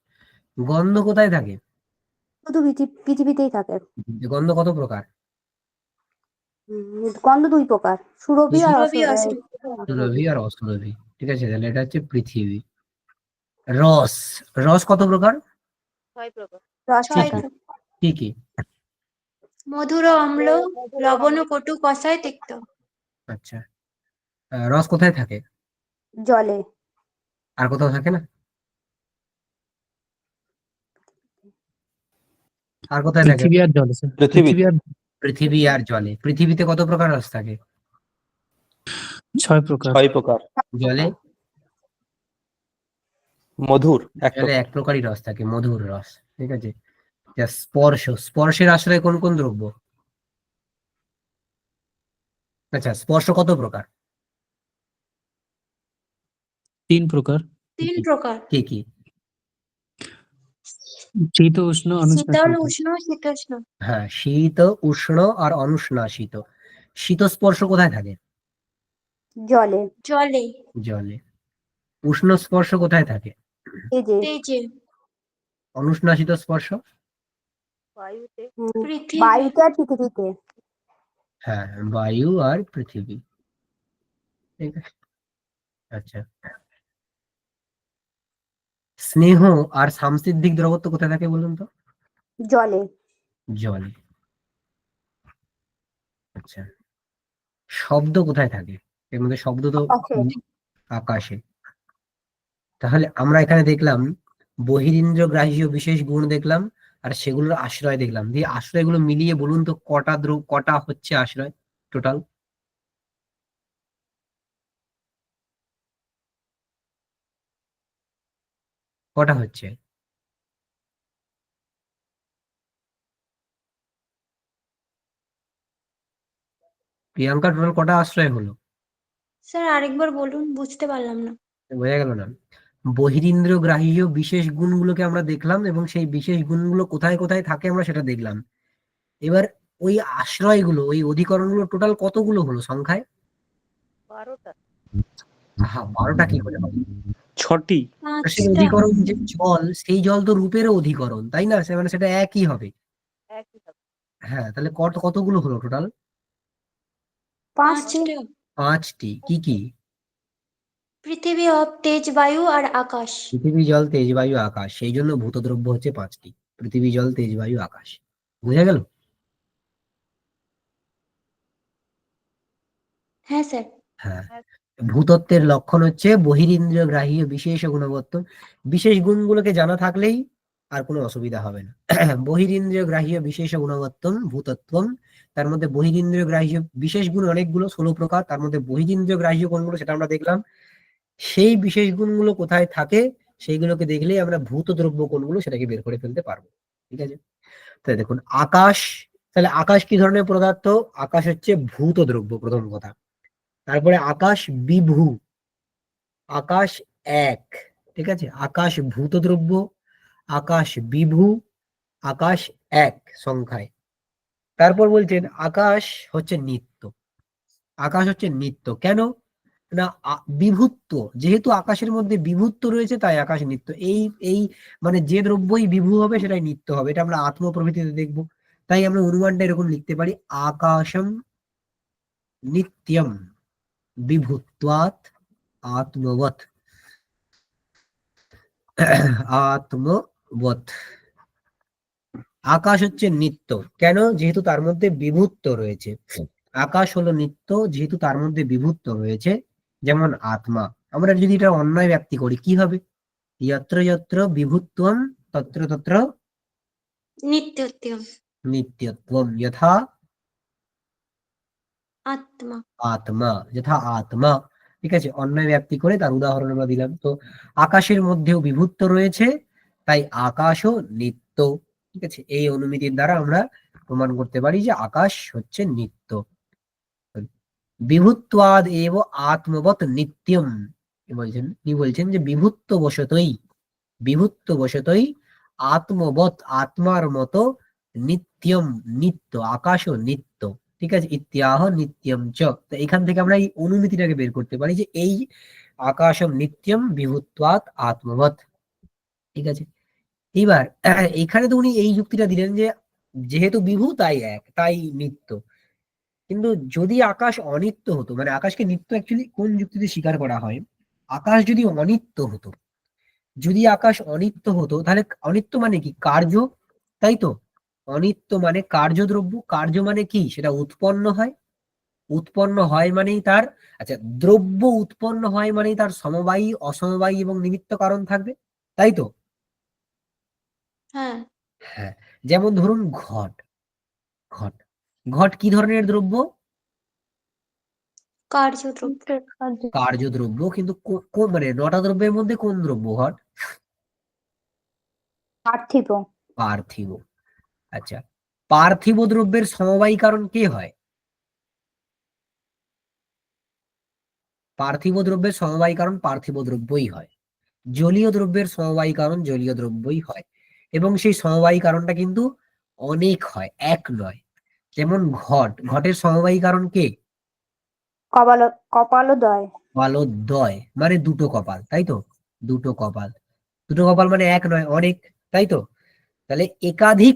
গন্ধ কোথায় থাকে? শুধু পৃথিবীতেই থাকে। গন্ধ কত প্রকার? গন্ধ 2 প্রকার, সুরভি আর সুরভি, অসুরভি। সুরভি আর অসুরভি। ঠিক আছে, তাহলে এটা হচ্ছে পৃথিবী। রস, রস কত প্রকার? 6 প্রকার। রস কি 6 কি? প্রকার। কি কি? মধুর ও অম্ল, লবণ ও কটু, কষায়, তিক্ত। আচ্ছা, রস কোথায় থাকে? জলে। আর কোথাও থাকে না? আর কোথায় থাকে? পৃথিবী আর জলে স্যার, পৃথিবী পৃথিবী আর পৃথিবী আর জলে। পৃথিবীতে কত প্রকার রস থাকে? 6 প্রকার। 6 প্রকার। জলে, মধুর এক জলে প্রকার। এক প্রকারই রস থাকে, মধুর রস। ঠিক আছে। যা স্পর্শ, স্পর্শের আশ্রয় কোন কোন দ্রব্য? আচ্ছা, স্পর্শ কত প্রকার? 3 প্রকার, 3 প্রকার। কি কি? শীত, উষ্ণ, শীতল, অনুষ্ণ। উষ্ণ, শীতোষ্ণ। হ্যাঁ, শীত, উষ্ণ আর অনুষ্ণাশীত। শীত স্পর্শ কোথায় থাকে? জলে। জলে। জলে। উষ্ণ স্পর্শ কোথায় থাকে? তেজে। তেজে। অনুষ্ণাশীত স্পর্শ? বায়ুতে। পৃথিবী। বায়ুতে আর পৃথিবীতে। হ্যাঁ, বায়ু আর পৃথিবী। ঠিক আছে। আচ্ছা, স্নেহ আর সাংসিদ্ধিক দ্রবত্ব কোথায় থাকে বলুন তো? জলে। জলে। আচ্ছা, শব্দ কোথায় থাকে? এর মধ্যে শব্দ তো আকাশে। আকাশে। তাহলে আমরা এখানে দেখলাম বহিরিন্দ্রগ্রাহী বিশেষ গুণ দেখলাম, আর সেগুলোর আশ্রয় দেখলাম। দিয়ে আশ্রয়গুলো মিলিয়ে বলুন তো কটা হচ্ছে আশ্রয় টোটাল? কটা হচ্ছে? প্রিয়াঙ্কা, টোটাল কটা আশ্রয় হলো? স্যার আরেকবার বলুন, বুঝতে পারলাম না। বোঝা গেল না? বহিরিন্দ্রগ্রাহী বিশেষ গুণগুলোকে আমরা দেখলাম, এবং সেই বিশেষ গুণগুলো কোথায় কোথায় থাকে আমরা সেটা দেখলাম। এবার ওই আশ্রয়গুলো, ওই অধিকরণগুলো টোটাল কতগুলো হলো সংখ্যায়? 12টা। হ্যাঁ, 12টা কি করে হবে? 6টি। আকাশের 5টা। অধিকরণ যে জল, সেই জল তো রূপেরও অধিকরণ, তাই না? মানে সেটা একই হবে। একই হবে। হ্যাঁ, তাহলে কতগুলো হলো টোটাল? 5টি। 5টা। 5টি। কি কি? পৃথিবী, অপ, তেজ, বায়ু আর আকাশ। পৃথিবী, জল, তেজ, বায়ু, আকাশ। সেই জন্য ভূত দ্রব্য হচ্ছে 5টি। পৃথিবী, জল, তেজ, বায়ু, আকাশ। বুঝা গেল? হ্যাঁ স্যার। হ্যাঁ। ভূতত্ত্বের লক্ষণ হচ্ছে বহিরিন্দ্রিয়গ্রাহী বিশেষ গুণবত্ত। বিশেষ গুণগুলোকে জানা থাকলেই আর কোনো অসুবিধা হবে না। বহিরিন্দ্রিয় গ্রাহ্য বিশেষ গুণগত্বম ভূতত্বম, তার মধ্যে বহিরিন্দ্রিয় গ্রাহ্য বিশেষ গুণ অনেকগুলো, 16 প্রকার। তার মধ্যে বহিরিন্দ্রিয় গ্রাহ্য কোনগুলো সেটা আমরা দেখলাম। সেই বিশেষ গুণগুলো কোথায় থাকে সেইগুলোকে দেখলেই আমরা ভূত দ্রব্য কোনগুলো সেটাকে বের করে ফেলতে পারবো। ঠিক আছে, তাহলে দেখুন আকাশ, তাহলে আকাশ কি ধরনের পদার্থ? আকাশ হচ্ছে ভূত দ্রব্য, প্রথম কথা। তারপরে আকাশ বিভু, আকাশ এক, ঠিক আছে, আকাশ ভূত দ্রব্য, আকাশ বিভু, আকাশ এক সংখ্যায়। তারপর বলছেন আকাশ হচ্ছে নিত্য। আকাশ হচ্ছে নিত্য কেন না? বিভূত্ব, যেহেতু আকাশের মধ্যে বিভূত্ব রয়েছে তাই আকাশ নিত্য। এই এই মানে যে দ্রব্যই বিভু হবে সেটাই নিত্য হবে, এটা আমরা আত্মপ্রভৃতিতে দেখবো। তাই আমরা অনুমানটা এরকম লিখতে পারি, আকাশম নিত্যম বিভূত্বাৎ আত্মবৎ। আত্মবৎ, আকাশ হচ্ছে নিত্য কেন? যেহেতু তার মধ্যে বিভূত্ব রয়েছে। আকাশ হলো নিত্য যেহেতু তার মধ্যে বিভূত্ব রয়েছে, যেমন আত্মা। আমরা যদি এটা অন্যায় ব্যাপ্তি করি কি হবে? যত্র যত্র বিভূত্বম তত্র তত্র নিত্যত্বম নিত্যত্বম যথা আত্মা। আত্মা, যথা আত্মা। ঠিক আছে, অন্যায় ব্যাপ্তি করে তার উদাহরণ আমরা দিলাম। তো আকাশের মধ্যেও বিভূত্ব রয়েছে তাই আকাশও নিত্য। ঠিক আছে, এই অনুমিতির দ্বারা আমরা প্রমাণ করতে পারি যে আকাশ হচ্ছে নিত্য। বিভূত্বাদ এব আত্মবৎ নিত্যম, কি বলছেন যে বিভূত্ব বশতই, বিভূত্ব বশতই আত্মবৎ আত্মার মতো নিত্যম নিত্য, আকাশও নিত্য। ঠিক আছে, ইত্যাহ নিত্যম চ। তো এখান থেকে আমরা এই অনুমিতিটাকে বের করতে পারি যে এই আকাশম নিত্যম বিভূত্বাৎ আত্মবৎ। ঠিক আছে, এবার এখানে তো উনি এই যুক্তিটা দিলেন যে যেহেতু বিভু তাই এক, তাই নিত্য। কিন্তু যদি আকাশ অনিত্য হতো, মানে আকাশকে নিত্য অ্যাকচুয়ালি কোন যুক্তিতে স্বীকার করা হয়? আকাশ যদি অনিত্য হতো, যদি আকাশ অনিত্য হতো তাহলে অনিত্য মানে কি? কার্য, তাই তো? অনিত্য মানে কার্যদ্রব্য। কার্য মানে কি? সেটা উৎপন্ন হয়। উৎপন্ন হয় মানেই তার, আচ্ছা, দ্রব্য উৎপন্ন হয় মানেই তার সমবায়ী অসমবায়ী এবং নিমিত্ত কারণ থাকবে, তাই তো? হ্যাঁ, হ্যাঁ, যেমন ধরুন ঘট। ঘট, ঘট কি ধরনের দ্রব্য? কার্যদ্রব্য। কার্যদ্রব্য। কিন্তু মানে 9টা দ্রব্যের মধ্যে কোন দ্রব্য ঘট? পার্থিব। পার্থিব। আচ্ছা, পার্থিব দ্রব্যের সমবায়ী কারণ কে হয়? পার্থিব দ্রব্যের সমবায়ী কারণ পার্থিব দ্রব্যই হয়। জলীয় দ্রব্যের সমবায়ী কারণ জলীয় দ্রব্যই হয়। এবং সেই সমবায়ী কারণটা কিন্তু অনেক হয়, এক নয়। যেমন ঘট, ঘটের সমবায়ী কারণ কে? কপালোদয়। কপালোদয় মানে দুটো কপাল, তাই তো? দুটো কপাল, দুটো কপাল মানে এক নয়, অনেক, তাই তো? তাহলে একাধিক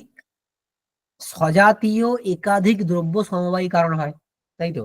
সজাতীয় একাধিক দ্রব্য সমবায়ী কারণ হয়, তাই তো?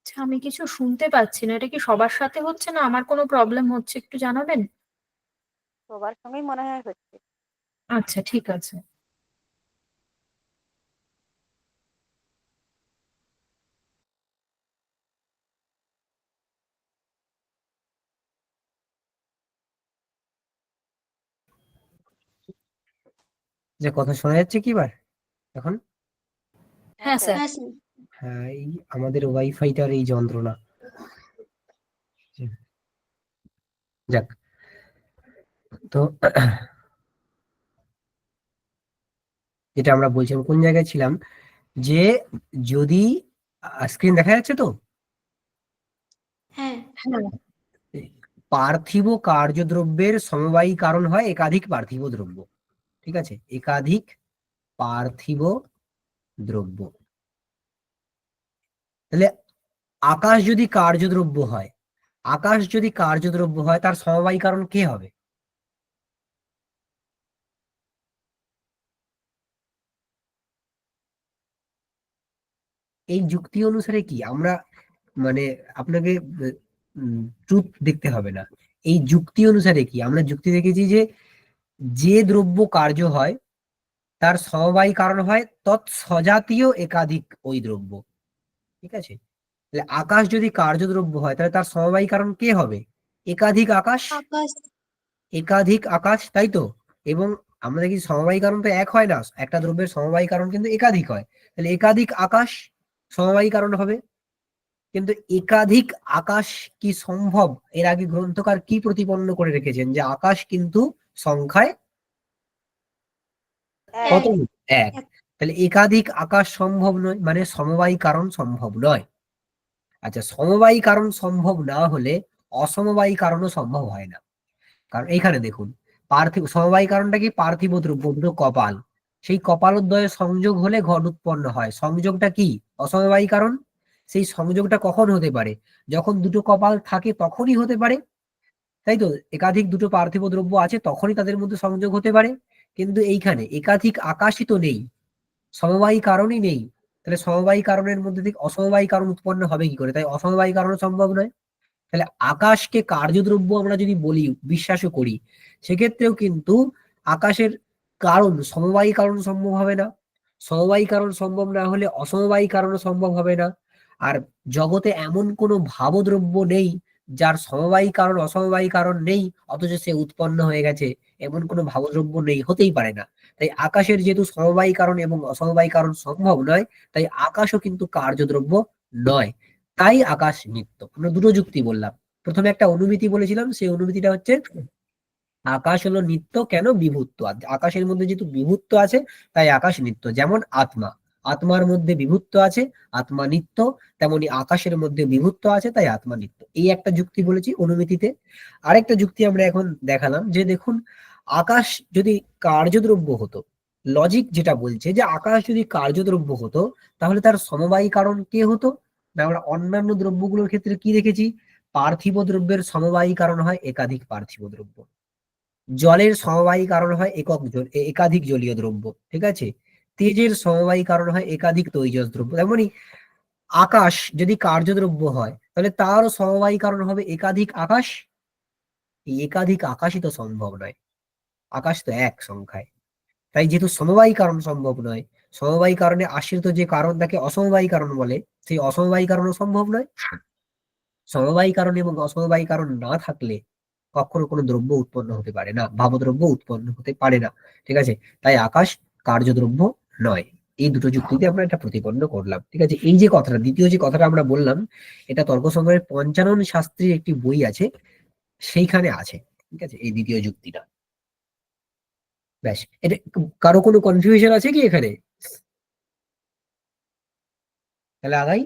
আচ্ছা, আমি কিছু শুনতে পাচ্ছি না, এটা কি সবার সাথে হচ্ছে না আমার কোনো প্রবলেম হচ্ছে, একটু জানাবেন? সবার সঙ্গেই মনে হয় হচ্ছে। আচ্ছা, ঠিক আছে। যে কথা শোনা যাচ্ছে কি এবার এখন? হ্যাঁ স্যার। হ্যাঁ স্যার। হ্যাঁ, এই আমাদের ওয়াইফাইটার এই যন্ত্রণা। যাক, তো যেটা আমরা বলছিলাম, কোন জায়গায় ছিলাম, যে যদি স্ক্রিন দেখা যাচ্ছে তো, হ্যাঁ। পার্থিব কার্যদ্রব্যের সমবায়ী কারণ হয় একাধিক পার্থিব দ্রব্য। ঠিক আছে, একাধিক পার্থিব দ্রব্য। তাহলে আকাশ যদি কার্যদ্রব্য হয়, আকাশ যদি কার্যদ্রব্য হয়, তার সমবায়ী কারণ কে হবে? এই যুক্তি অনুসারে কি আমরা, মানে আপনাকে ট্রুথ দেখতে হবে না, এই যুক্তি অনুসারে কি আমরা যুক্তি দেখেছি যে যে দ্রব্য কার্য হয় তার সমবায়ী কারণ হয় তৎসজাতীয় একাধিক ওই দ্রব্য। ঠিক আছে, তাহলে আকাশ যদি কার্যদ্রব্য হয় তাহলে তার সমবায়ী কারণ কে হবে? একাধিক আকাশ। আকাশ। একাধিক আকাশ, তাই তো? এবং আমরা দেখি সমবায়ী কারণ তো এক হয় না, একটা দ্রব্যের সমবায়ী কারণ কিন্তু একাধিক হয়। তাহলে একাধিক আকাশ সমবায়ী কারণ হবে। কিন্তু একাধিক আকাশ কি সম্ভব? এর আগে গ্রন্থকার কি প্রতিপন্ন করে রেখেছেন, যে আকাশ কিন্তু সংখ্যায় কত? এক। তাহলে একাধিক আকাশ সম্ভব নয়, মানে সমবায়ী কারণ সম্ভব নয়। আচ্ছা, সমবায়ী কারণ সম্ভব না হলে অসমবায়ী কারণও সম্ভব হয় না। কারণ এইখানে দেখুন, পার্থিব সমবায়ী কারণটা কি? পার্থিব দ্রব্য দুটো কপাল, সেই কপালোদ্বয়ের সংযোগ হলে ঘট উৎপন্ন হয়। সংযোগটা কি? অসমবায়ী কারণ। সেই সংযোগটা কখন হতে পারে? যখন দুটো কপাল থাকে তখনই হতে পারে, তাই তো? একাধিক দুটো পার্থিব দ্রব্য আছে তখনই তাদের মধ্যে সংযোগ হতে পারে। কিন্তু এইখানে একাধিক আকাশই তো নেই, সমবায়ী কারণই নেই। তাহলে সমবায়ী কারণের মধ্যে থেকে অসমবায়ী কারণ উৎপন্ন হবে কি করে? তাই অসমবায়ী কারণ সম্ভব নয়। তাহলে আকাশকে কার্যদ্রব্য আমরা যদি বলি, বিশ্বাসও করি, সেক্ষেত্রেও কিন্তু আকাশের কারণ সমবায়ী কারণ সম্ভব হবে না। সমবায়ী কারণ সম্ভব না হলে অসমবায়ী কারণও সম্ভব হবে না। আর জগতে এমন কোনো ভাবদ্রব্য নেই যার সমবায়ী কারণ অসমবায়ী কারণ নেই, অথচ সে উৎপন্ন হয়ে গেছে, এমন কোনো ভাবদ্রব্য নেই, হতেই পারে না। তাই আকাশের যেহেতু সমবায়ী কারণ এবং অসমবায়ী কারণ সম্ভব নয়, তাই আকাশও কিন্তু কার্যদ্রব্য নয়। তাই আকাশ নিত্য। আমরা দুটো যুক্তি বললাম। প্রথমে একটা অনুমিতি বলেছিলাম, সেই অনুমিতিটা হচ্ছে আকাশ হলো নিত্য কেন? বিভূত্ব। আকাশের মধ্যে যেহেতু বিভূত্ব আছে তাই আকাশ নিত্য। যেমন আত্মা, আত্মার মধ্যে বিভূত্ব আছে, আত্মা নিত্য, তেমনি আকাশের মধ্যে বিভূত্ব আছে, তাই আত্মা নিত্য। এই একটা যুক্তি বলেছি অনুমিতিতে। আরেকটা যুক্তি আমরা এখন দেখালাম, যে দেখুন, আকাশ যদি কার্যদ্রব্য হতো, লজিক যেটা বলছে যে আকাশ যদি কার্যদ্রব্য হতো তাহলে তার সমবায়ী কারণ কে হতো? না, আমরা অন্যান্য দ্রব্যগুলোর ক্ষেত্রে কি দেখেছি? পার্থিব দ্রব্যের সমবায়ী কারণ হয় একাধিক পার্থিব দ্রব্য, জলের সমবায়ী কারণ হয় একাধিক জলীয় দ্রব্য। ঠিক আছে, তেজের সমবায়ী কারণ হয় একাধিক তৈজস দ্রব্য। তেমনি আকাশ যদি কার্যদ্রব্য হয় তাহলে তারও সমবায়ী কারণ হবে একাধিক আকাশ। এই একাধিক আকাশই তো সম্ভব নয়, আকাশ তো এক সংখ্যায়। তাই যেহেতু সমবায়ী কারণ সম্ভব নয়, সমবায়ী কারণে আশ্রিত যে কারণ তাকে অসমবায়ী কারণ বলে, সেই অসমবায়ী কারণও সম্ভব নয়। সমবায়ী কারণ এবং অসমবায়ী কারণ না থাকলে কখনো কোনো দ্রব্য উৎপন্ন হতে পারে না, ভাবদ্রব্য উৎপন্ন হতে পারে না। ঠিক আছে, তাই আকাশ কার্যদ্রব্য নয়। এই দুটো যুক্তিতে আমরা এটা প্রতিপন্ন করলাম। ঠিক আছে, এই যে কথাটা, দ্বিতীয় যে কথাটা আমরা বললাম, এটা তর্ক সংগ্রহের পঞ্চানন শাস্ত্রীর একটি বই আছে, সেইখানে আছে। ঠিক আছে, এই দ্বিতীয় যুক্তিটা। ব্যাস, এটা কারো কোনো কনফিউশন আছে কি এখানে? তাহলে আগাই।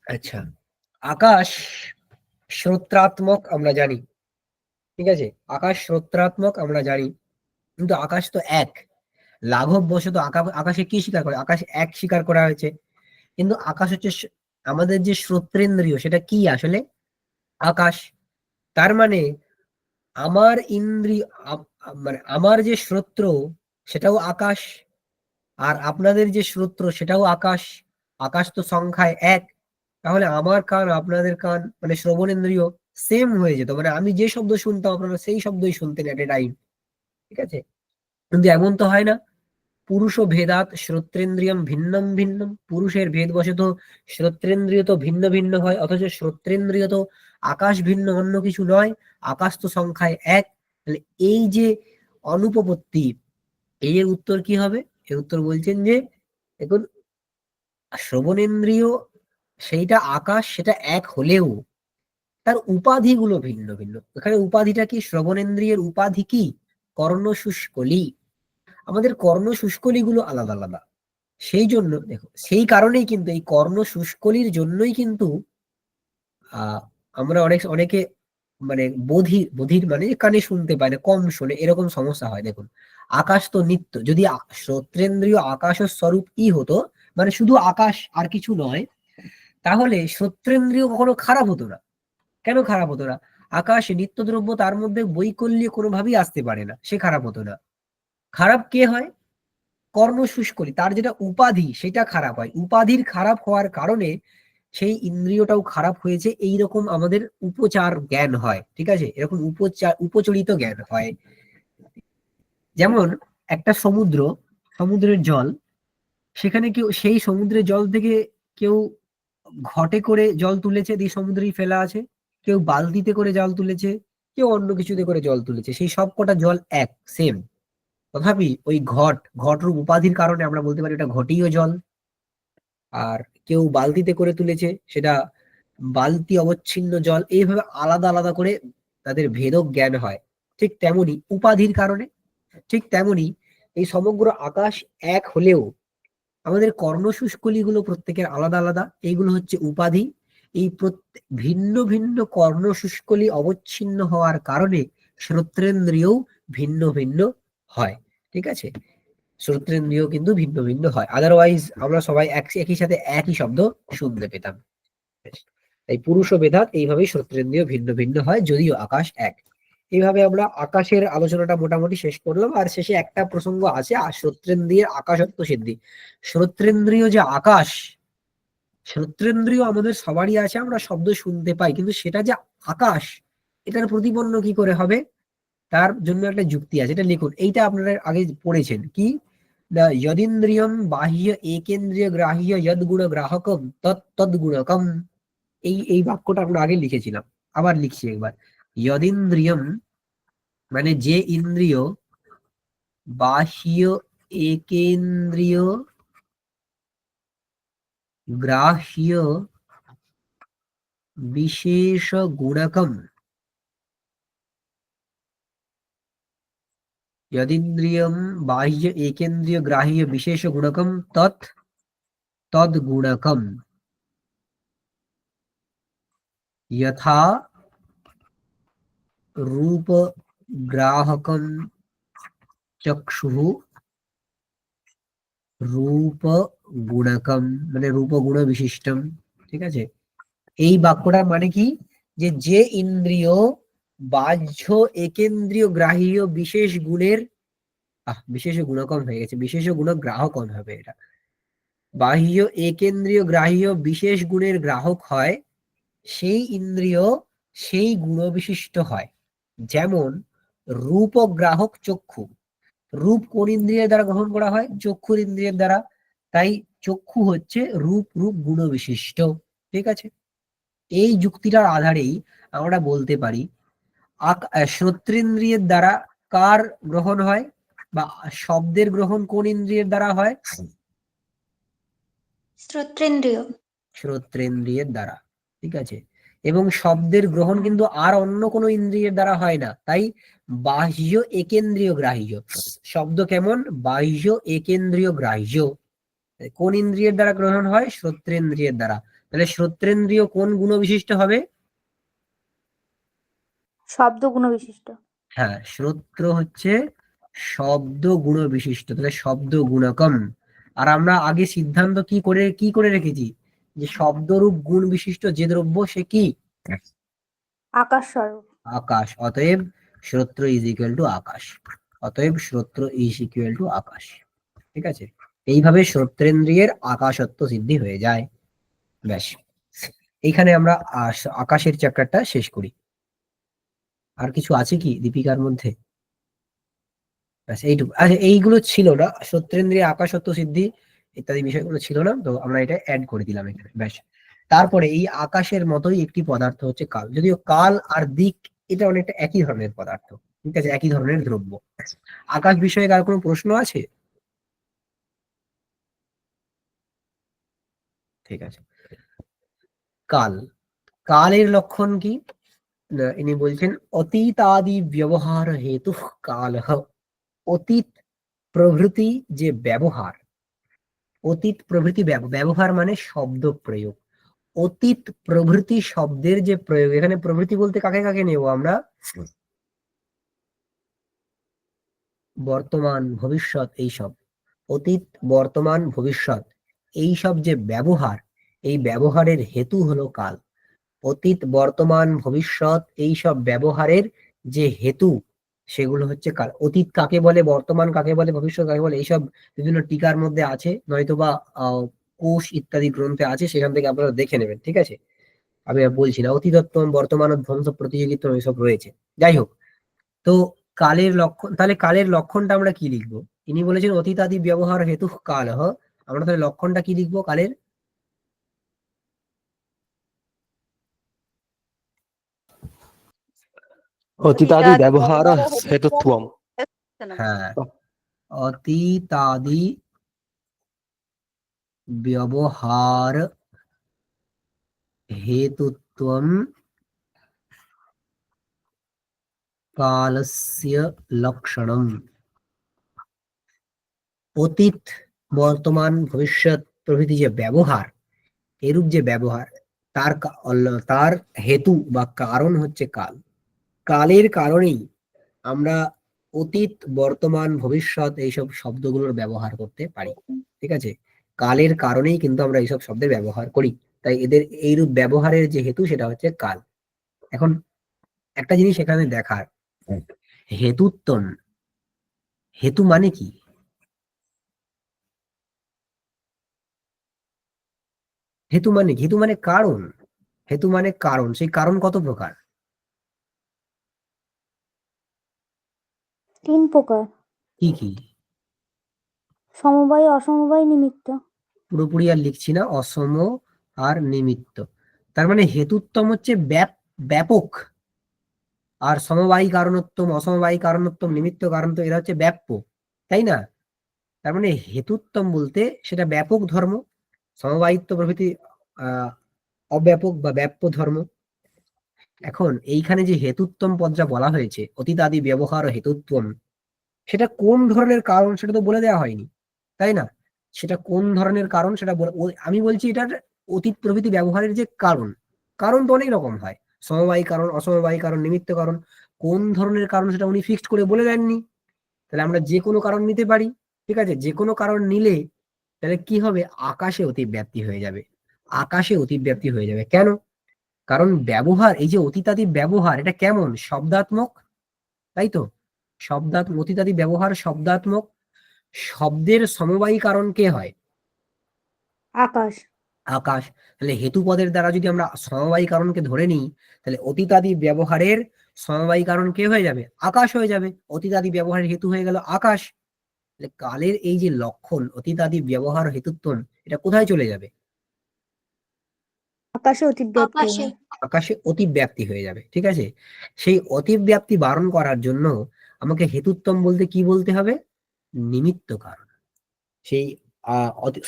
আচ্ছা, আকাশ শ্রোত্রাত্মক আমরা জানি। ঠিক আছে, আকাশ শ্রোত্রাত্মক আমরা জানি, কিন্তু আকাশ তো এক। লাঘব বশত আকাশে কি স্বীকার করে? আকাশ এক স্বীকার করা হয়েছে, কিন্তু আকাশ হচ্ছে আমাদের যে শ্রোত্রেন্দ্রিয়, সেটা কি আসলে? আকাশ। তার মানে আমার ইন্দ্রিয়, মানে আমার যে শ্রোত্র সেটাও আকাশ, আর আপনাদের যে শ্রোত্র সেটাও আকাশ। আকাশ তো সংখ্যায় এক। তাহলে আমার কান আপনাদের কান মানে শ্রবণেন্দ্রিয় সেম হয়ে যেত, মানে আমি যে শব্দ শুনতাম আপনারা সেই শব্দই শুনতেন এট এ টাইম। ঠিক আছে, কিন্তু এমন তো হয় না। পুরুষ ভেদাত শ্রোত্রেন্দ্রিয়ম ভিন্নম ভিন্নম, পুরুষের ভেদ বশত শ্রোত্রেন্দ্রিয় তো ভিন্ন ভিন্ন হয়, অথচ শ্রোত্রেন্দ্রিয় তো আকাশ ভিন্ন অন্য কিছু নয়, আকাশ তো সংখ্যায় এক। তাহলে এই যে অনুপপত্তি, এর উত্তর কি হবে? এর উত্তর বলছেন যে দেখুন, শ্রবণেন্দ্রিয় সেইটা আকাশ, সেটা এক হলেও তার উপাধিগুলো ভিন্ন ভিন্ন। এখানে উপাধিটা কি? শ্রবণেন্দ্রিয়ের উপাধি কি? কর্ণশুষ্কলি। আমাদের কর্ণশুষ্কলিগুলো আলাদা আলাদা। সেই জন্য দেখো, সেই কারণেই কিন্তু এই কর্ণশুষ্কলির জন্যই কিন্তু আমরা অনেকে মানে বধির মানে কানে শুনতে পায় না, কম শোনে, এরকম সমস্যা হয়। দেখুন, আকাশ তো নিত্য, যদি শ্রোত্রেন্দ্রিয় আকাশের স্বরূপ ই হতো, মানে শুধু আকাশ আর কিছু নয়, তাহলে শ্রোত্রেন্দ্রিয় কখনো খারাপ হতো না। কেন খারাপ হতো না? আকাশ নিত্য দ্রব্য, তার মধ্যে বৈকল্য কোনোভাবেই আসতে পারে না, সে খারাপ হতো না। খারাপ কে হয়? কর্ণশুষ্কলি, তার যেটা উপাধি সেটা খারাপ হয়। উপাধির খারাপ হওয়ার কারণে সেই ইন্দ্রিয়টাও খারাপ হয়েছে, এইরকম আমাদের উপচার জ্ঞান হয়। ঠিক আছে, এরকম উপচরিত জ্ঞান হয়। যেমন একটা সমুদ্রের জল, সেখানে কেউ সেই সমুদ্রের জল থেকে কেউ ঘটে করে জল তুলেছে, দিয়ে সমুদ্রেই ফেলা আছে, কেউ বালতিতে করে জল তুলেছে, কেউ অন্য কিছুতে করে জল তুলেছে, সেই সব কটা জল এক, সেম। তথাপি ওই ঘটরূপ উপাধির কারণে আমরা বলতে পারি এটা ঘটীয় জল। আর কেউ বালতিতে করে তুলেছে, সেটা বালতি অবচ্ছিন্ন জল। এইভাবে আলাদা আলাদা করে তাদের ভেদক জ্ঞান হয়। ঠিক তেমনি উপাধির কারণে, ঠিক তেমনি এই সমগ্র আকাশ এক হলেও আমাদের কর্ণশুষ্কলিগুলো প্রত্যেকের আলাদা আলাদা, এইগুলো হচ্ছে উপাধি। এই ভিন্ন ভিন্ন কর্ণশুষ্কলি অবচ্ছিন্ন হওয়ার কারণে শ্রোত্রেন্দ্রিয়ও ভিন্ন ভিন্ন হয়। ঠিক আছে, শ্রোত্রেন্দ্রিয় কিন্তু ভিন্ন ভিন্ন হয়, আদারওয়াইজ আমরা সবাই একই সাথে একই শব্দ শুনতে পেতাম। তাই পুরুষ ও বেদাত এইভাবেই শ্রোত্রেন্দ্রিয় ভিন্ন ভিন্ন হয়, যদিও আকাশ এক। এইভাবে আমরা আকাশের আলোচনাটা মোটামুটি শেষ করলাম। আর শেষে একটা প্রসঙ্গ আছে, আর শ্রোত্রেন্দ্রিয়ের আকাশত্ব সিদ্ধি। শ্রোত্রেন্দ্রিয় যে আকাশ, শ্রোত্রেন্দ্রিয় আমাদের সবারই আছে, আমরা শব্দ শুনতে পাই, কিন্তু সেটা যে আকাশ, এটার প্রতিপন্ন কি করে হবে? তার জন্য একটা যুক্তি আছে, এটা লিখুন। এইটা আপনারা আগে পড়েছেন কি, যদিন্দ্রিয়ম বাহ্য একেন্দ্রিয় গ্রাহ্য যদ্গুণ গ্রাহকম তদ্গুণকম। এই বাক্যটা আমরা আগে লিখেছিলাম, আবার লিখছি একবার। যদিন্দ্রিয়ম মানে যে ইন্দ্রিয়, বাহ্য একেন্দ্রিয় গ্রাহ্য বিশেষ গুণকম, यदिन्द्रियं बाह्य एकेन्द्रिय ग्राह्य विशेष गुणकम तद्गुणकम यथा रूप ग्राहकम चक्षुः रूप गुणकम মানে রূপ গুণ বিশিষ্টম। ঠিক আছে, এই বাক্যটার মানে কি, যে ইন্দ্রিয় বাহ্য একেন্দ্রিয় গ্রাহ্য বিশেষ গুণের, বিশেষ গুণকম হয়ে গেছে, বিশেষ গুণ গ্রাহকম হবে এটা। বাহ্য একেন্দ্রিয় গ্রাহ্য বিশেষ গুণের গ্রাহক হয়, সেই ইন্দ্রিয় সেই গুণ বিশিষ্ট হয়। যেমন রূপ গ্রাহক চক্ষু, রূপ কোন ইন্দ্রিয়ের দ্বারা গ্রহণ করা হয়? চক্ষুর ইন্দ্রিয়ের দ্বারা। তাই চক্ষু হচ্ছে রূপ গুণ বিশিষ্ট। ঠিক আছে, এই যুক্তিটার আধারেই আমরা বলতে পারি শ্রোত্রেন্দ্রিয়ের দ্বারা কার গ্রহণ হয়, বা শব্দের গ্রহণ কোন ইন্দ্রিয়ের দ্বারা হয়? শ্রোত্রেন্দ্রিয়। শ্রোত্রেন্দ্রিয়ের দ্বারা। ঠিক আছে, এবং শব্দের গ্রহণ কিন্তু আর অন্য কোনো ইন্দ্রিয়ের দ্বারা হয় না। তাই বাহ্য একেন্দ্রীয় গ্রাহ্য শব্দ কেমন? বাহ্য একেন্দ্রীয় গ্রাহ্য। কোন ইন্দ্রিয়ের দ্বারা গ্রহণ হয়? শ্রোত্রেন্দ্রিয়ের দ্বারা। তাহলে শ্রোত্রেন্দ্রিয় কোন গুণ বিশিষ্ট হবে? শব্দ গুণ বিশিষ্ট। হ্যাঁ, শ্রোত্র হচ্ছে শব্দ গুণ বিশিষ্ট, তাহলে শব্দ গুণকম। আর আমরা আগে সিদ্ধান্ত কি করে রেখেছি, যে শব্দরূপ গুণ বিশিষ্ট যে দ্রব্য সে কি? আকাশ স্বরূপ। আকাশ। অতএব শ্রোত্র ইজ ইকুয়াল টু আকাশ। অতএব শ্রোত্র ইজ ইকুয়াল টু আকাশ। ঠিক আছে, এইভাবে শ্রোত্রেন্দ্রিয়ের আকাশত্ব সিদ্ধি হয়ে যায়। ব্যাস, এইখানে আমরা আকাশের চ্যাপ্টারটা শেষ করি। আর কিছু আছে কি দীপিকার মধ্যে? ব্যাস এইটুকু। আচ্ছা, এইগুলো ছিল না, শ্রোত্রেন্দ্রিয় আকাশত্ব সিদ্ধি ইত্যাদি বিষয়গুলো ছিল না, তো আমরা এটা অ্যাড করে দিলাম এখানে। ব্যাস, তারপরে এই আকাশের মতোই একটি পদার্থ হচ্ছে কাল, যদিও কাল আর দিক এটা অনেকটা একই ধরনের পদার্থ, ঠিক আছে, একই ধরনের দ্রব্য। আকাশ বিষয়ে কার কোনো প্রশ্ন আছে? ঠিক আছে। কাল, কালের লক্ষণ কি? না, ইনি বলছেন অতীতাদি ব্যবহার হেতু কাল। অতীত প্রভৃতি যে ব্যবহার, অতীত প্রভৃতি ব্যবহার মানে শব্দ প্রয়োগ, অতীত প্রভৃতি শব্দের যে প্রয়োগ, এখানে প্রভৃতি বলতে কাকে কাকে নেব আমরা? বর্তমান, ভবিষ্যৎ, এইসব অতীত, বর্তমান, ভবিষ্যৎ এইসব যে ব্যবহার, এই ব্যবহারের হেতু হলো কাল। অতীত, বর্তমান, ভবিষ্যৎ এইসব ব্যবহারের যে হেতু সেগুলো হচ্ছে কাল। অতীত কাকে বলে, বর্তমান কাকে বলে, ভবিষ্যৎ কাকে বলে, এইসব বিভিন্ন টিকার মধ্যে আছে, নয়তোবা কোষ ইত্যাদি গ্রন্থে আছে, সেখান থেকে আপনারা দেখে নেবেন, ঠিক আছে। আমি আর বলছি না, অতীতোত্তম, বর্তমান ধ্বংস, প্রতিযোগিতা এইসব রয়েছে। যাই হোক, তো কালের লক্ষণ, তাহলে কালের লক্ষণটা আমরা কি লিখবো? ইনি বলেছেন অতীতাদি ব্যবহার হেতু কাল। আমরা তাহলে লক্ষণটা কি লিখবো কালের? অতীতাদি ব্যবহার হেতুত্বম। হ্যাঁ, অতীতাদি ব্যবহার হেতুত্বম কালস্য লক্ষণম। অতীত, বর্তমান, ভবিষ্যৎ প্রভৃতি যে ব্যবহার, এরূপ যে ব্যবহার, তার হেতু বা কারণ হচ্ছে কাল। কালের কারণেই আমরা অতীত, বর্তমান, ভবিষ্যৎ এইসব শব্দগুলোর ব্যবহার করতে পারি, ঠিক আছে। কালের কারণেই কিন্তু আমরা এইসব শব্দের ব্যবহার করি, তাই এদের এইরূপ ব্যবহারের যে হেতু সেটা হচ্ছে কাল। এখন একটা জিনিস এখানে দেখার, হেতুত্তম, হেতু মানে কি? হেতু মানে কি? হেতু মানে কারণ। হেতু মানে কারণ, সেই কারণ কত প্রকার? 3 প্রকার: কি কি? সমবায়, অসমবায়, নিমিত্ত। পুরোপুরি আর লিখছি না, অসম আর নিমিত্ত। তার মানে হেতুত্তম হচ্ছে ব্যাপক, আর সমবায়ী কারণোত্তম, অসমবায়ী কারণোত্তম, নিমিত্ত কারণোত্তম এরা হচ্ছে ব্যাপক, তাই না? তার মানে হেতুত্তম বলতে সেটা ব্যাপক ধর্ম, সমবায়িত্ব প্রভৃতি অব্যাপক বা ব্যাপ্য ধর্ম। এখন এইখানে যে হেতুত্তম পদটা বলা হয়েছে, অতীতাদি ব্যবহার হেতুত্বম, সেটা কোন ধরনের কারণ সেটা তো বলে দেওয়া হয়নি, তাই না? সেটা কোন ধরনের কারণ সেটা আমি বলছি এটার অতীত প্রভৃতি ব্যবহারের যে কারণ, কারণ তো অনেক রকম হয়, সমবায়ী কারণ, অসমবায়ী কারণ, নিমিত্ত কারণ। কোন ধরনের কারণ সেটা উনি ফিক্সড করে বলে দেননি, তাহলে আমরা যে কোনো কারণ নিতে পারি, ঠিক আছে। যে কোনো কারণ নিলে তাহলে কি হবে? আকাশে অতিব্যাপ্তি হয়ে যাবে, আকাশে অতিব্যাপ্তি হয়ে যাবে। কেন? কারণ ব্যবহার, এই যে অতীতাদি ব্যবহার, এটা কেমন? শব্দাত্মক, তাই তো। অতীতাদি ব্যবহার শব্দাত্মক। শব্দের সমবায়ী কারণ কে হয়? আকাশ। আকাশ। তাহলে হেতু পদের দ্বারা যদি আমরা সমবায়ী কারণকে ধরে নিই, তাহলে অতীতাদি ব্যবহারের সমবায়ী কারণ কে হয়ে যাবে? আকাশ হয়ে যাবে। অতীতাদি ব্যবহারের হেতু হয়ে গেল আকাশ। তাহলে কালের এই যে লক্ষণ অতীতাদি ব্যবহার হেতুত্বম, এটা কোথায় চলে যাবে? আকাশে অতিব্যাপ্তি আকাশে। হবে। আকাশে অতিব্যাপ্তি হয়ে যাবে, ঠিক আছে। সেই অতিব্যাপ্তি বারণ করার জন্য আমাকে হেতুত্তম বলতে কি বলতে হবে? নিমিত্ত কারণ। সেই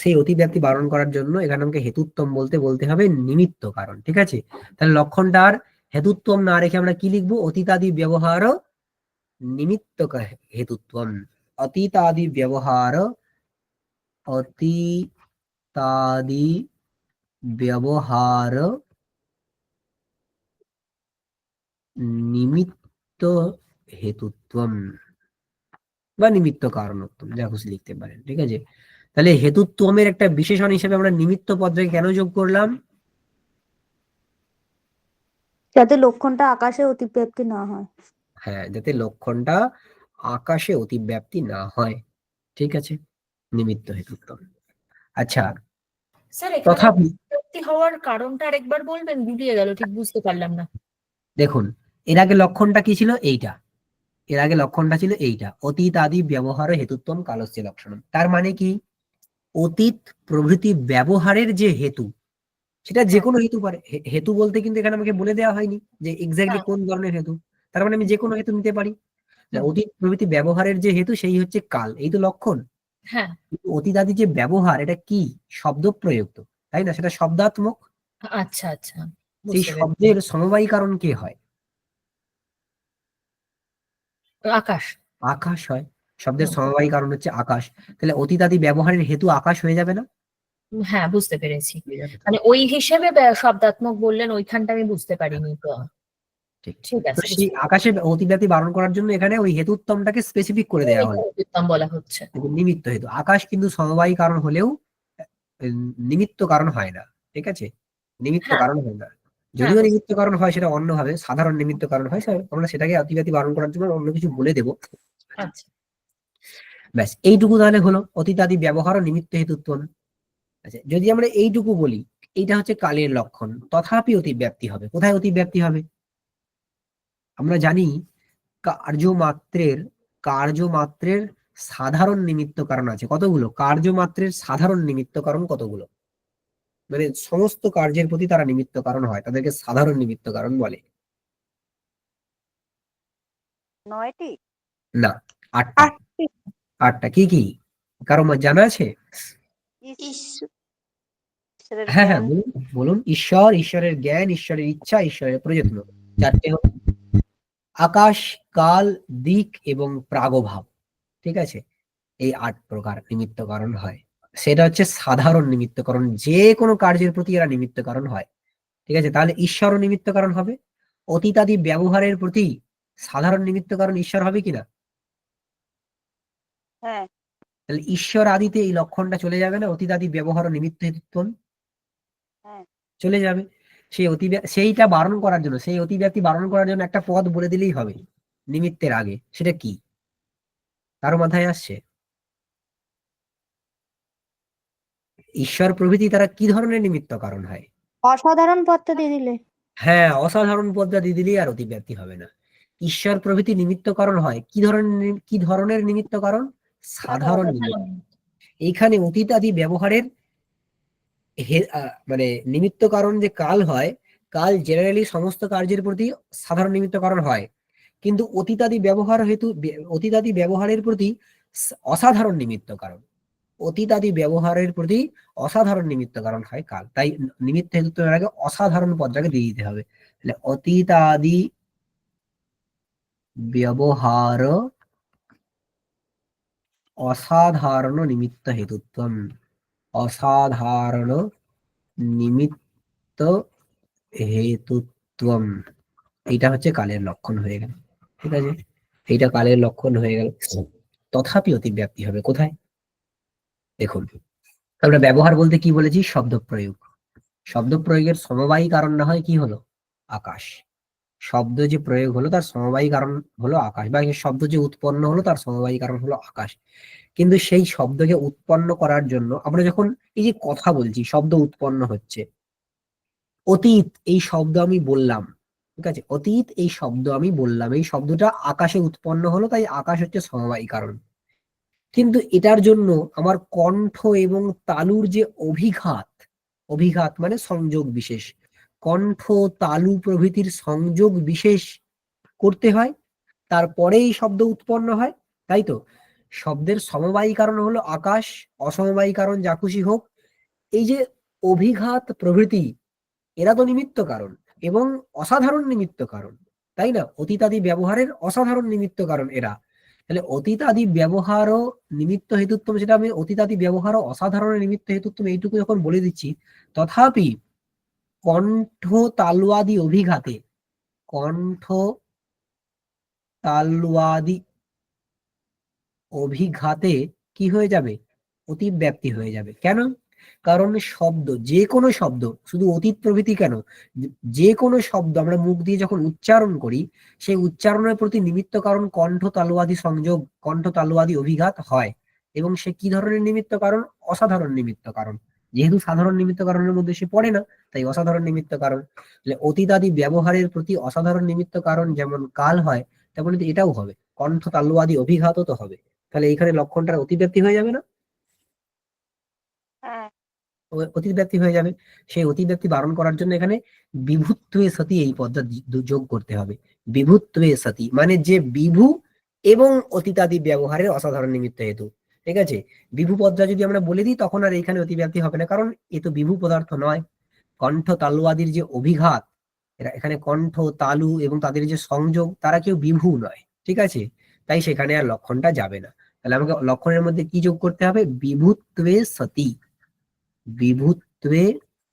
সেই অতিব্যাপ্তি বারণ করার জন্য এখানে আমাকে হেতুত্তম বলতে হবে নিমিত্ত কারণ, ঠিক আছে। তাহলে লক্ষণটার হেতুত্তম না রেখে আমরা কি লিখবো? অতীতাদি ব্যবহার নিমিত্ত হেতুত্বম। অতীতাদি ব্যবহার, অতীতাদি ব্যবহার নিমিত্ত হেতুত্বম বা নিমিত্ত কারণোত্তম, যা খুশি লিখতে পারেন, ঠিক আছে। তাহলে হেতুত্বমের একটা বিশেষণ হিসেবে আমরা নিমিত্ত পদটাকে কেন যোগ করলাম? যাতে লক্ষণটা আকাশে অতিব্যাপ্তি না হয়। হ্যাঁ, যাতে লক্ষণটা আকাশে অতিব্যাপ্তি না হয়, ঠিক আছে। নিমিত্ত হেতুত্বম। আচ্ছা, স্যার এখানে তথাপি অতিব্যাপ্তি হওয়ার কারণটা আরেকবার বলবেন, গুলিয়ে গেল, ঠিক বুঝতে পারলাম না। দেখুন, এর আগে লক্ষণটা কি ছিল? এইটা। এর আগে লক্ষণটা ছিল এইটা, অতীত আদি ব্যবহার হেতুত্বম কালস্য লক্ষণম। তার মানে কি? অতীত প্রভৃতি ব্যবহারের যে হেতু, সেটা যে কোনো হেতু পারে। হেতু বলতে কিন্তু এখানে আমাকে বলে দেওয়া হয়নি যে এক্স্যাক্টলি হ্যাঁ। কোন ধরনের হেতু। তার মানে আমি যে কোনো হেতু নিতে পারি। হুম। অতীত প্রভৃতি ব্যবহারের যে হেতু সেই হচ্ছে কাল, এই তো লক্ষণ। হ্যাঁ। কিন্তু অতীতাদি যে ব্যবহার এটা কি? শব্দ প্রয়োগ তো, তাই না? সেটা শব্দাত্মক। আচ্ছা আচ্ছা, সেই বুঝতে পেরেছি। শব্দের সমবায়ী কারণ কে হয়? আকাশ। আকাশ হয়। শব্দের হুম। সমবায়ী কারণ হচ্ছে আকাশ। তাহলে অতীতাদি ব্যবহারের হেতু আকাশ হয়ে যাবে না? হ্যাঁ, বুঝতে পেরেছি। হয়ে যাবে তো। মানে ওই হিসেবে শব্দাত্মক বললেন, ওইখানটা আমি বুঝতে পারিনি তো। ঠিক। ঠিক তো আছে, সেই আকাশে অতিব্যাপ্তি বারণ করার জন্য এখানে ওই হেতুত্তমটাকে স্পেসিফিক করে দেওয়া হলো। উত্তম বলা হচ্ছে। কিন্তু নিমিত্ত হেতু। আকাশ কিন্তু সমবায়ী কারণ হলেও নিমিত্ত কারণ হয় না। ঠিক আছে? নিমিত্ত হ্যাঁ। কারণ হয় না। হ্যাঁ, যদিও নিমিত্ত কারণ হয় সেটা অন্যভাবে, সাধারণ নিমিত্ত কারণ হয়, আমরা সেটাকে অতিব্যাপ্তি বারণ করার জন্য অন্য কিছু বলে দেবো। আচ্ছা। ব্যাস, এইটুকু তাহলে হলো অতীতাদি ব্যবহার ও নিমিত্ত হেতুত্ব। আচ্ছা, যদি আমরা এইটুকু বলি এইটা হচ্ছে কালের লক্ষণ, তথাপি অতিব্যাপ্তি হবে। কোথায় অতিব্যাপ্তি হবে? আমরা জানি কার্যমাত্রের সাধারণ নিমিত্ত কারণ আছে কতগুলো? কার্যমাত্রের সাধারণ নিমিত্ত কারণ কতগুলো? মানে সমস্ত কার্যের প্রতি তারা নিমিত্ত কারণ হয়, তাদেরকে সাধারণ নিমিত্ত কারণ বলে। 9টি। না, 8টা। 8টা কি কি? কারো জানা আছে? ঈশ্বরের হ্যাঁ হ্যাঁ, জ্ঞান, বলুন বলুন। ঈশ্বর, ঈশ্বরের জ্ঞান, ঈশ্বরের ইচ্ছা, ঈশ্বরের প্রযত্ন। 4টে হলো। আকাশ, কাল, দিক এবং প্রাগভাব। ঠিক আছে? এই 8 প্রকার নিমিত্ত কারণ হয়। সেটা হচ্ছে সাধারণ নিমিত্ত কারণ, যে কোনো কার্যের প্রতি এরা নিমিত্ত কারণ হয়। ঠিক আছে? তাহলে ঈশ্বরও নিমিত্ত কারণ হবে। অতীতাদি ব্যবহারের প্রতি সাধারণ নিমিত্ত কারণ ঈশ্বর হবে কিনা? হ্যাঁ তাহলে ঈশ্বর আদিতে এই লক্ষণটা চলে যাবে না? অতীতাদি ব্যবহার ও নিমিত্ত হেতুত্ব হ্যাঁ চলে যাবে। সেইটা বারণ করার জন্য, সেই অতিব্যাপ্তি বারণ করার জন্য একটা পদ বলে দিলেই হবে নিমিত্তের আগে। সেটা কি? কারো মাথায় আসছে? ঈশ্বর প্রভৃতি তারা কি ধরনের নিমিত্ত কারণ হয়? অসাধারণ পদটা দিয়ে দিলে। হ্যাঁ, অসাধারণ পদটা দিয়ে দিলেই আর অতিব্যাপ্তি হবে না। ঈশ্বর প্রভৃতি নিমিত্ত কারণ হয় কি ধরনের নিমিত্ত কারণ? সাধারণ নিমিত্ত। এইখানে অতীতাদি ব্যবহারের মানে নিমিত্ত কারণ যে কাল হয়, কাল জেনারেলি সমস্ত কার্যের প্রতি সাধারণ নিমিত্ত কারণ হয়, কিন্তু অতীতাদি ব্যবহারের প্রতি অসাধারণ নিমিত্ত কারণ। অতীতাদি ব্যবহারের প্রতি অসাধারণ নিমিত্ত কারণ হয় কাল। তাই নিমিত্ত হেতুত্বের আগে অসাধারণ পদটাকে দিয়ে দিতে হবে। তাহলে অতীতাদি ব্যবহার অসাধারণ নিমিত্ত হেতুত্বম। অসাধারণ নিমিত্ত হেতুত্বম। এইটা হচ্ছে কালের লক্ষণ হয়ে গেল। ঠিক আছে? এইটা কালের লক্ষণ হয়ে গেল। তথাপি অতিব্যাপ্তি হবে কোথায়? দেখুন, আমরা ব্যবহার বলতে কি বলেছি? শব্দ প্রয়োগ। শব্দ প্রয়োগের সমবায়ী কারণ না হয় কি হলো? আকাশ। শব্দ যে প্রয়োগ হলো তার সমবায়ী কারণ হলো আকাশ, বা শব্দ যে উৎপন্ন হলো তার সমবায়ী কারণ হলো আকাশ। কিন্তু সেই শব্দকে উৎপন্ন করার জন্য আমরা যখন এই যে কথা বলছি, শব্দ উৎপন্ন হচ্ছে। অতীত এই শব্দ আমি বললাম, ঠিক আছে? অতীত এই শব্দ আমি বললাম, এই শব্দটা আকাশে উৎপন্ন হলো, তাই আকাশ হচ্ছে সমবায়ী কারণ। কিন্তু এটার জন্য আমার কণ্ঠ এবং তালুর যে অভিঘাত, অভিঘাত মানে সংযোগ বিশেষ, কণ্ঠ তালু প্রভৃতির সংযোগ বিশেষ করতে হয়, তারপরে এই শব্দ উৎপন্ন হয়। তাই তো? শব্দের সমবায়ী কারণ হলো আকাশ, অসমবায়ী কারণ যা খুশি হোক। এই যে অভিঘাত প্রভৃতি এরা তো নিমিত্ত কারণ এবং অসাধারণ নিমিত্ত কারণ, তাই না? অতীতাদি ব্যবহারের অসাধারণ নিমিত্ত কারণ এরা। তাহলে অতীতাদি ব্যবহারও নিমিত্ত হেতুত্ব, যেটা আমি অতীতাদি ব্যবহারও অসাধারণ নিমিত্ত হেতুত্ব এইটুকু যখন বলে দিচ্ছি, তথাপি কণ্ঠ তালুয়াদি অভিঘাতে, কণ্ঠ তালুয়াদি অভিঘাতে কি হয়ে যাবে? অতিব্যাপ্তি হয়ে যাবে। কেন? কারণ শব্দ, যে কোনো শব্দ, শুধু অতীত প্রভৃতি কেন, যে কোনো শব্দ আমরা মুখ দিয়ে যখন উচ্চারণ করি, সেই উচ্চারণের প্রতি নিমিত্ত কারণ কণ্ঠ তালুয়াদি সংযোগ, কণ্ঠ তালুয়াদি অভিঘাত হয়। এবং সে কি ধরনের নিমিত্ত কারণ? অসাধারণ নিমিত্ত কারণ। যেহেতু সাধারণ নিমিত্ত কারণের মধ্যে সে পড়ে না, তাই অসাধারণ নিমিত্ত কারণ। অতীতাদি ব্যবহারের প্রতি অসাধারণ নিমিত্ত কারণ যেমন কাল হয়, তেমন এটাও হবে, কণ্ঠ তালুয়াদি অভিঘাতও তো হবে। তাহলে এখানে লক্ষণটার অতিব্যাপ্তি হয়ে যাবে না? হ্যাঁ অতিব্যক্তি হয়ে যাবে। সেই অতিব্যক্তি বারণ করার জন্য এখানে বিভুত্বে সতি এই পদটা যোগ করতে হবে। বিভুত্বে সতি মানে যে বিভু এবং অতীতাদি ব্যবহারের অসাধারণ নিমিত্ত হেতু। ঠিক আছে, বিভু পদটা যদি আমরা বলে দিই তখন আর এখানে অতিব্যক্তি হবে না, কারণ এ তো বিভু পদার্থ নয়। কণ্ঠ তালু আদির যে অভিঘাত, এখানে কণ্ঠ তালু এবং তাদের যে সংযোগ, তারা কেউ বিভু নয়। ঠিক আছে, তাই সেখানে আর লক্ষণটা যাবে না। তাহলে আমাকে লক্ষণের মধ্যে কি যোগ করতে হবে? বিভুত্বে সতি। বিভুত্বে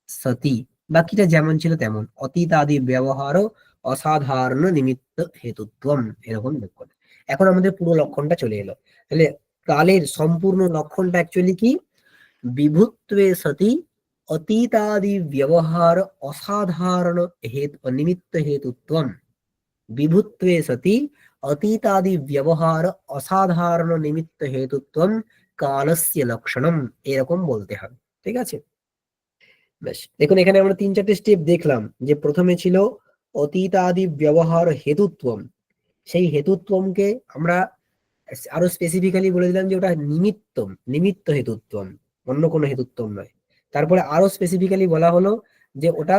সতি, বাকিটা যেমন ছিল তেমন। অতীত আদি ব্যবহারও অসাধারণ নিমিত্ত হেতুত্বম, এরকম যোগ করবে। এখন আমাদের পুরো লক্ষণটা চলে এলো। তাহলে কালের সম্পূর্ণ লক্ষণটা অ্যাকচুয়ালি কি? বিভুত্বে সতি অতীতাদি ব্যবহার অসাধারণ নিমিত্ত হেতুত্বম। বিভুত্বে সতি অতীতাদি ব্যবহার অসাধারণ নিমিত্ত হেতুত্বম কালস্য লক্ষণম, এরকম বলতে হবে। ঠিক আছে, বেশ। দেখুন এখানে আমরা 3-4টে স্টেপ দেখলাম। যে প্রথমে ছিল অতীতাদি ব্যবহার হেতুত্বম, সেই হেতুত্বমকে আমরা আরো স্পেসিফিক্যালি বলে দিলাম যে ওটা নিমিত্তম, নিমিত্ত হেতুত্বম, অন্য কোনো হেতুত্বম নয়। তারপরে আরো স্পেসিফিক্যালি বলা হলো যে ওটা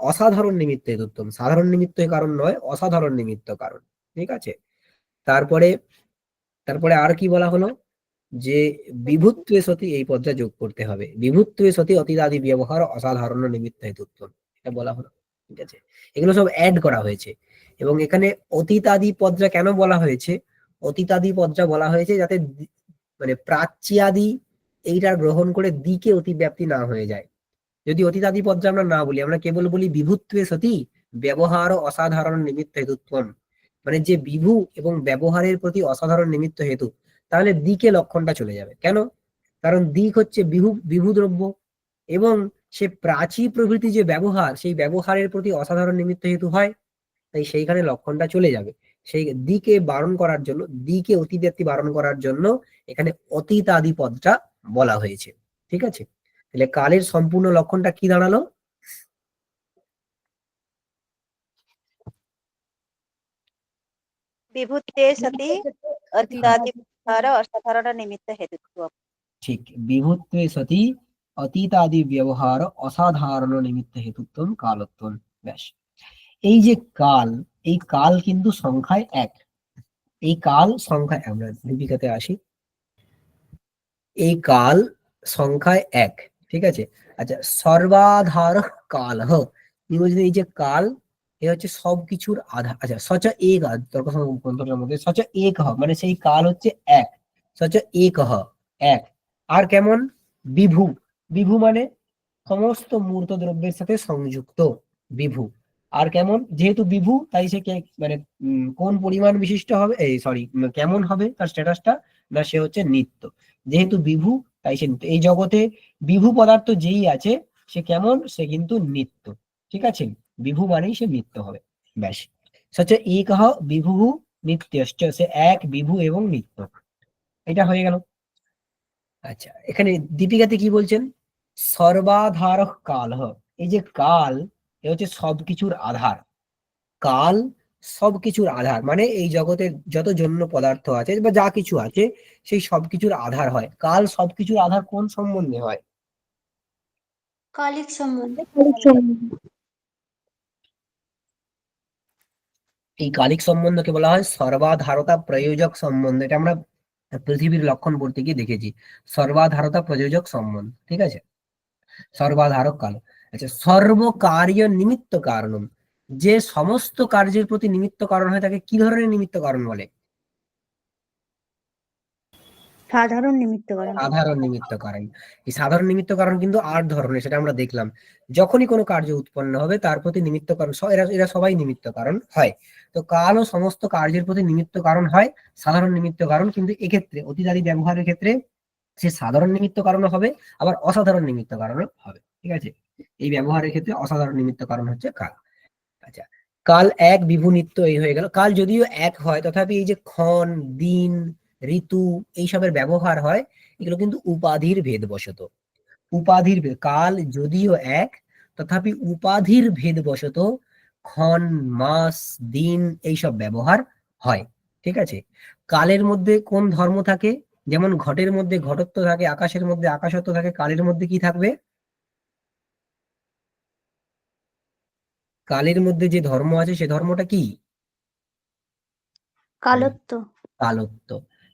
অসাধারণ নিমিত্ত হেতুত্বম, সাধারণ নিমিত্ত কারণ নয়, অসাধারণ নিমিত্ত কারণ। ঠিক আছে, তারপরে আর কি বলা হলো? যে বিভুত্বে সতি এই পদটা যোগ করতে হবে। বিভুত্বে সতি অতীতাদি ব্যবহার অসাধারণ নিমিত্ত হেতুত্বম, এটা বলা হলো। ঠিক আছে, এগুলো সব অ্যাড করা হয়েছে। এবং এখানে অতীতাদি পদটা কেন বলা হয়েছে? অতীতাদি পদটা বলা হয়েছে যাতে মানে প্রাচ্যাদি এইটা গ্রহণ করে দিকে অতিব্যাপ্তি না হয়ে যায়। যদি অতীতাদি পদটা আমরা না বলি, আমরা কেবল বলি বিভুত্বে সতি ব্যবহার অসাধারণ নিমিত্ত হেতুত্বম, মানে যে বিভু এবং ব্যবহারের প্রতি অসাধারণ নিমিত্ত হেতু, তাহলে দিকে লক্ষণটা চলে যাবে। কেন? কারণ দিক হচ্ছে বিভু দ্রব্য, এবং সে প্রাচী প্রভৃতি যে ব্যবহার, সেই ব্যবহারের প্রতি অসাধারণ নিমিত্ত হেতু হয়, তাই সেইখানে লক্ষণটা চলে যাবে। সেই দিকে বারণ করার জন্য, দিকে অতিব্যক্তি বারণ করার জন্য এখানে অতীতাদি পদটা বলা হয়েছে। ঠিক আছে, তাহলে কালের সম্পূর্ণ লক্ষণটা কি দাঁড়ালো? বিভূতে সতি অতীতাদি ব্যবহার অসাধারণ নিমিত্ত হেতুত্বম। ঠিক, বিভুত্বে সতি অতীতাদি ব্যবহার অসাধারণ নিমিত্ত হেতুত্বম কালত্বম। ব্যাস। এই যে কাল, এই কাল কিন্তু সংখ্যায় 1। এই কাল সংখ্যায়, আমরা দীপিকাতে আসি, এই কাল সংখ্যায় 1। ঠিক আছে, আচ্ছা, সর্বাধার কাল এই যে কাল, এ হচ্ছে সবকিছুর আধার। আচ্ছা, সচ এক তর্কের মধ্যে সচ এক মানে সেই কাল হচ্ছে 1। সচ এক 1। আর কেমন? বিভু, বিভু মানে সমস্ত মূর্ত দ্রব্যের সাথে সংযুক্ত বিভু। আর কেমন? যেহেতু বিভু, তাই সে মানে কোন পরিমাণ বিশিষ্ট হবে, এই সরি কেমন হবে তার স্ট্যাটাসটা? না, সে হচ্ছে নিত্য। যেহেতু বিভু, তাই সে নিত্য। এই জগতে বিভু পদার্থ যেই আছে, সে কেমন? সে কিন্তু নিত্য। ঠিক আছে, বিভু মানেই সে নিত্য হবে। ব্যাস। সচ্ছে এক বিভু নিত্যশ্চ, সে এক, বিভু এবং নিত্য। এটা হয়ে গেল। আচ্ছা, এখানে দীপিকাতে কি বলছেন? সর্বাধার কাল, এই যে কাল, এ হচ্ছে সবকিছুর আধার। কাল সবকিছুর আধার, মানে এই জগতের যত জন্য পদার্থ আছে বা যা কিছু আছে, সেই সবকিছুর আধার হয়। কাল সবকিছুর আধার কোন সম্বন্ধে হয়? কালিক সম্বন্ধে। এই কালিক সম্বন্ধকে বলা হয় সর্বাধারতা প্রয়োজক সম্বন্ধ। এটা আমরা পৃথিবীর লক্ষণ পড়তে গিয়ে দেখেছি, সর্বাধারতা প্রযোজক সম্বন্ধ। ঠিক আছে, সর্বাধারক কাল। আচ্ছা, সর্বকার্য নিমিত্ত কারণম, যে সমস্ত কার্যের প্রতি নিমিত্ত কারণ হয়, তাকে কি ধরনের নিমিত্ত কারণ বলে? সাধারণ নিমিত্ত কারণ। সাধারণ নিমিত্ত কারণ। এই সাধারণ নিমিত্ত কারণ কিন্তু 8 ধরনের, সেটা আমরা দেখলাম। যখনই কোনো কার্য উৎপন্ন হবে, তার প্রতি নিমিত্ত কারণ, এরা সবাই নিমিত্ত কারণ হয়। তো কালও সমস্ত কার্যের প্রতি নিমিত্ত কারণ হয়, সাধারণ নিমিত্ত কারণ। কিন্তু এক্ষেত্রে অতীতাদি ব্যবহারের ক্ষেত্রে সে সাধারণ নিমিত্ত কারণ হবে, আবার অসাধারণ নিমিত্ত কারণও হবে। ঠিক আছে, এই ব্যবহারের ক্ষেত্রে অসাধারণ নিমিত্ত কারণ হচ্ছে কাল। আচ্ছা, কাল 1, বিভু নিত্য, এই হয়ে গেল। কাল যদিও 1 হয়, তথাপি এই যে ক্ষণ, দিন, ঋতু এইসবের ব্যবহার হয়, এগুলো কিন্তু উপাধির ভেদবশত। উপাধির ভেদ, কাল যদিও 1, তথাপি উপাধির ভেদবশত ক্ষণ, মাস, দিন এইসব ব্যবহার হয়। ঠিক আছে, কালের মধ্যে কোন ধর্ম থাকে? যেমন ঘটের মধ্যে ঘটত্ব থাকে, আকাশের মধ্যে আকাশত্ব থাকে, কালের মধ্যে কি থাকবে? কালের মধ্যে যে ধর্ম আছে সে ধর্মটা কি? কালত্ব কালত্ব।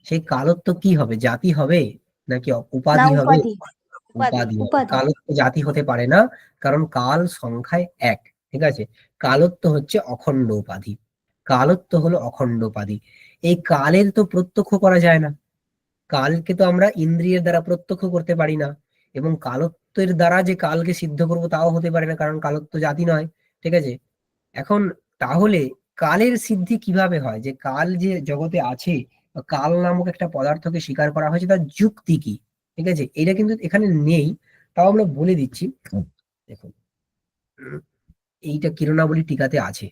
সেই কালত্ব কি হবে? জাতি হবে নাকি না উপাধি হবে? উপাধি। উপাধি হবে। উপাধি। কালত্ব জাতি হতে পারে না, কারণ কাল সংখ্যায় এক। ঠিক আছে, কালত্ব হচ্ছে অখণ্ড উপাধি। কালত্ব হলো অখণ্ড উপাধি। এই কালের তো প্রত্যক্ষ করা যায় না, কালকে তো আমরা ইন্দ্রিয়ের দ্বারা প্রত্যক্ষ করতে পারি না, এবং কালত্বের দ্বারা যে কালকে সিদ্ধ করব তাও হতে পারে না, কারণ কালত্ব জাতি নয়। ঠিক আছে, এখন তাহলে কালের সিদ্ধি কিভাবে হয়? যে কাল যে জগতে আছে বা কাল নামক একটা পদার্থকে স্বীকার করা হয়েছে, তার যুক্তি কি? ঠিক আছে, এটা কিন্তু এখানে নেই, তাও আমরা বলে দিচ্ছি। দেখুন, এইটা কিরণাবলী টিকাতে আছে।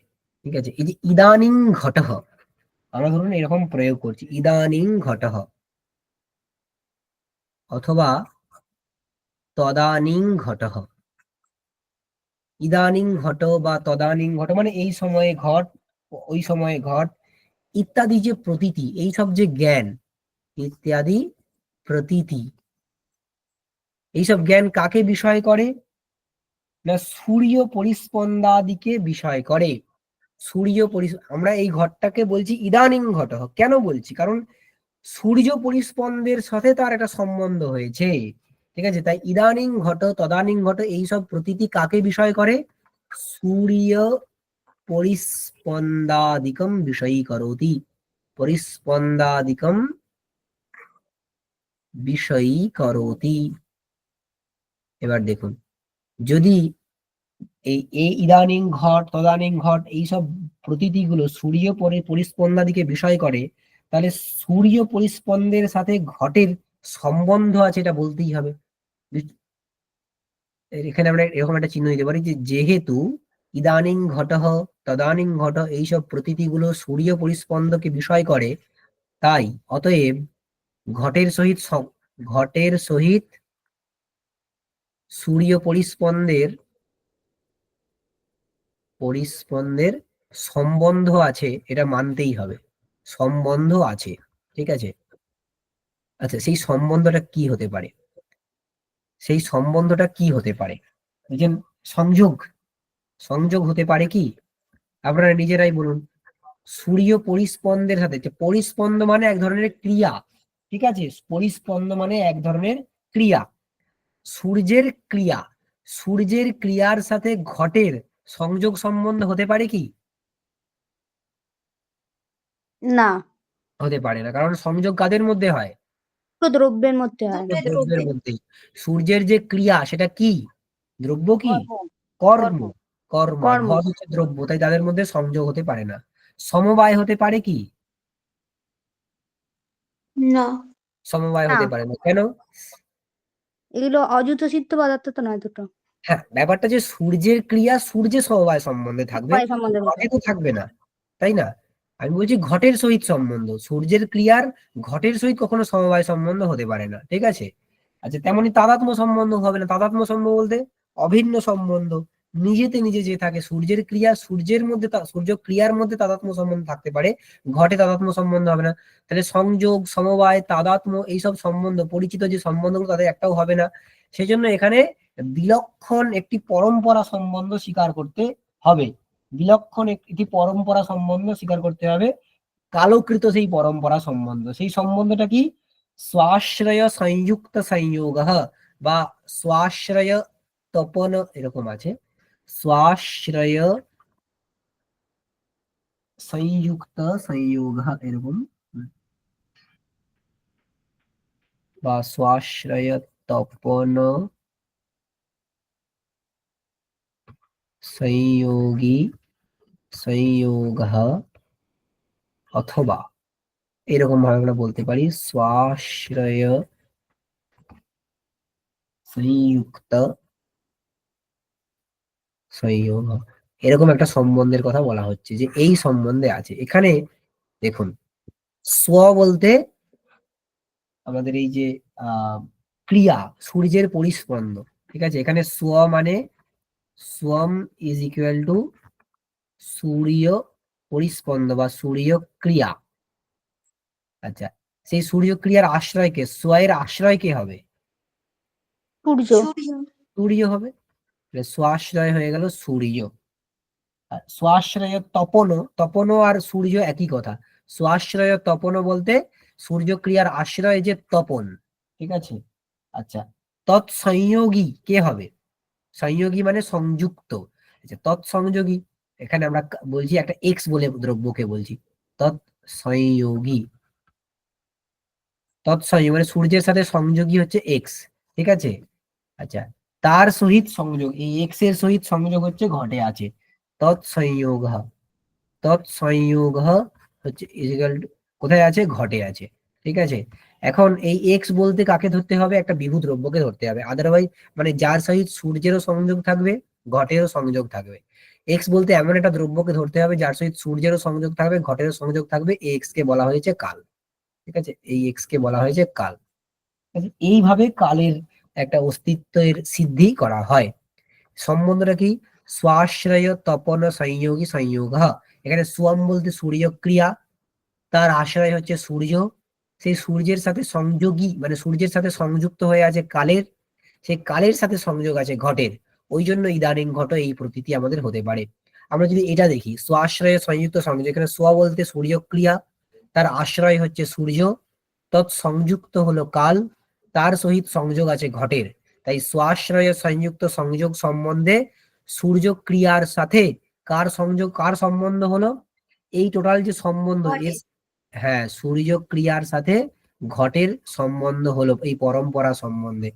ঠিক আছে, এই যে ইদানিং ঘটঃ, আমরা ধরুন এরকম প্রয়োগ করছি, ইদানিং ঘটঃ অথবা তদানিং ঘটঃ। ইদানিং ঘট বা তদানিং ঘট মানে এই সময়ে ঘট, ওই সময়ে ঘট ইত্যাদি যে প্রতীতি, এই সব যে জ্ঞান ইত্যাদি প্রতীতি, এইসব জ্ঞান কাকে বিষয় করে? না সূর্য পরিস্পন্দাদিকে বিষয় করে। আমরা এই ঘটটাকে বলছি ইদানিং ঘট। কেন বলছি? কারণ সূর্য পরিস্পন্দের সাথে তার একটা সম্বন্ধ হয়েছে। ঠিক আছে, তাই ইদানিং ঘট তদানিং ঘট এইসব প্রতীতি কাকে বিষয় করে? সূর্য পরিস্পন্দাদিকম বিষয়ী করোতি, পরিস্পন্দাদিকম বিষয়ী করোতি। এবার দেখুন, যদি এই ইদানিং ঘট তদানিং ঘট এইসব প্রতীতিগুলো সূর্য পরিস্পন্দাদিকে বিষয় করে, তাহলে সূর্য পরিস্পন্দের সাথে ঘটের সম্বন্ধ আছে, এটা বলতেই হবে। এখানে আমরা এরকম একটা চিহ্ন দিতে পারি যে যেহেতু ইদানিং ঘটঃ তদানিং ঘট এইসব প্রতীতিগুলো সূর্য পরিস্পন্দকে বিষয় করে, তাই অতএব ঘটের সহিত ঘটের সহিত সূর্য পরিস্পন্দের সম্বন্ধ আছে, এটা মানতেই হবে, সম্বন্ধ আছে। ঠিক আছে, আচ্ছা সেই সম্বন্ধটা কি হতে পারে? সেই সম্বন্ধটা কি হতে পারে? বুঝলেন, সংযোগ। সংযোগ হতে পারে কি? আপনারা নিজেরাই বলুন। সূর্য পরিস্পন্দের সাথে, যে পরিস্পন্দ মানে এক ধরনের ক্রিয়া। ঠিক আছে, পরিস্পন্দ মানে এক ধরনের ক্রিয়া। সূর্যের ক্রিয়া, সূর্যের ক্রিয়ার সাথে ঘটের সংযোগ সম্বন্ধ হতে পারে কি? না, হতে পারে না, কারণ সংযোগ কাদের মধ্যে হয়? তো দ্রব্যের মধ্যে হয়। দ্রব্যের মধ্যেই। সূর্যের যে ক্রিয়া সেটা কি? দ্রব্য কি? কর্ম। কর্ম। কর্ম, আর কর্ম। ঘট হচ্ছে দ্রব্য, তাই তাদের মধ্যে সংযোগ হতে পারে না। সমবায় হতে পারে কি? না, সমবায় না, হতে পারে না, কেন? এগুলো অযুত সিদ্ধ পদার্থ তো নয় দুটো। হ্যাঁ, ব্যাপারটা যে সূর্যের ক্রিয়া সূর্যের সমবায় সম্বন্ধে থাকবে, উপায় সম্বন্ধে ঘটে তো থাকবে না, তাই না? আমি বলছি ঘটের সহিত সম্বন্ধ, সূর্যের ক্রিয়ার ঘটের সহিত কখনো সমবায় সম্বন্ধ হতে পারে না। ঠিক আছে, আচ্ছা তেমনি তাদাত্ম্য সম্বন্ধ হবে না। তাদাত্ম্য সম্বন্ধ বলতে অভিন্ন সম্বন্ধ, নিজেতে নিজে যে থাকে। সূর্যের ক্রিয়া সূর্যের মধ্যে, সূর্য ক্রিয়ার মধ্যে তাদাত্ম্য সম্বন্ধ থাকতে পারে, ঘটে তাদাত্ম্য সম্বন্ধ হবে না। তাহলে সংযোগ সমবায় তাদাত্ম্য এইসব সম্বন্ধ, পরিচিত যে সম্বন্ধগুলো তাদের একটাও হবে না। সেই জন্য এখানে বিলক্ষণ একটি পরম্পরা সম্বন্ধ স্বীকার করতে হবে। বিলক্ষণ একটি পরম্পরা সম্বন্ধ স্বীকার করতে হবে, কালকৃত সেই পরম্পরা সম্বন্ধ। সেই সম্বন্ধটা কি? স্বাশ্রয় সংযুক্ত সংযোগ বা স্বাশ্রয় তপন, এরকম আছে, স্বাশ্রয় সংযুক্ত সংযোগ এরকম, বা স্বাশ্রয় তপন সংযোগী সংযোগ, অথবা এরকম ভাবে আমরা বলতে পারি স্বাশ্রয় সংযুক্ত সংযোগ। এরকম একটা সম্বন্ধের কথা বলা হচ্ছে, যে এই সম্বন্ধে আছে। এখানে দেখুন, স্ব বলতে আমাদের এই যে ক্রিয়া, সূর্যের পরিস্পন্দ। ঠিক আছে, এখানে স্ব মানে সোম ইজ ইকুয়াল টু সূর্য পরিস্পন্দ বা সূর্য ক্রিয়া। আচ্ছা, সেই সূর্য ক্রিয়ার আশ্রয় কে, সোয়ের আশ্রয় কে হবে? সূর্য। সূর্য। সূর্য হবে। তাহলে স্বাশ্রয় হয়ে গেল সূর্য। আর স্বাশ্রয় তপন, তপন আর সূর্য একই কথা। স্বাশ্রয় তপন বলতে সূর্য ক্রিয়ার আশ্রয় যে তপন, ঠিক আছে। আচ্ছা, তৎসংযোগী কে হবে? সংযোগী মানে সংযুক্ত। আচ্ছা, তৎসংযোগী এখানে আমরা বলছি একটা এক্স বলে দ্রব্যকে বলছি তৎসংযোগী। তৎসংযোগী মানে সূর্যের সাথে সংযোগী হচ্ছে এক্স, ঠিক আছে। আচ্ছা, তার সহিত সংযোগ, এই এক্স এর সহিত সংযোগ হচ্ছে ঘটে আছে, তৎসংযোগ। তৎসংযোগ হচ্ছে ইজিক্যাল কোথায় আছে? ঘটে আছে, ঠিক আছে। এখন এই এক্স বলতে কাকে ধরতে হবে? একটা বিভু দ্রব্যকে ধরতে হবে, আদারওয়াইজ মানে যার সহিত সূর্যেরও সংযোগ থাকবে, ঘটেরও সংযোগ থাকবে। এক্স বলতে এমন একটা দ্রব্যকে ধরতে হবে যার সহিত সূর্যেরও সংযোগ থাকবে, ঘটেরও সংযোগ থাকবে। এই এক্স কে বলা হয়েছে কাল, ঠিক আছে। এই এক্স কে বলা হয়েছে কাল। এইভাবে কালের একটা অস্তিত্বের সিদ্ধি করা হয়। সম্বন্ধটা কি? স্বাশ্রয় তপন সংযোগী সংযোগ। এখানে সোয়াম বলতে সূর্য ক্রিয়া, তার আশ্রয় হচ্ছে সূর্য, সেই সূর্যের সাথে সংযোগী মানে সূর্যের সাথে সংযুক্ত হয়ে আছে কালের, সেই কালের সাথে সংযোগ আছে ঘটের। ওই জন্য ইদানিং ঘট এই প্রতীতি আমাদের হতে পারে। আমরা যদি এটা দেখি, স্বাশ্রয়ে সংযুক্ত সংযোগ, এখানে সোয়া বলতে সূর্য ক্রিয়া, তার আশ্রয় হচ্ছে সূর্য, তৎসংযুক্ত হলো কাল, তার সহিত সংযোগ আছে ঘটের। তাই স্বাশ্রয় সংযুক্ত সংযোগ সম্বন্ধে সূর্য ক্রিয়ার সাথে কার সংযোগ, কার সম্বন্ধ হলো? এই টোটাল যে সম্বন্ধ ঘটে। হ্যাঁ, সূর্য ক্রিয়ার সাথে ঘটের সম্বন্ধ হলো এই পরম্পরা সম্বন্ধে।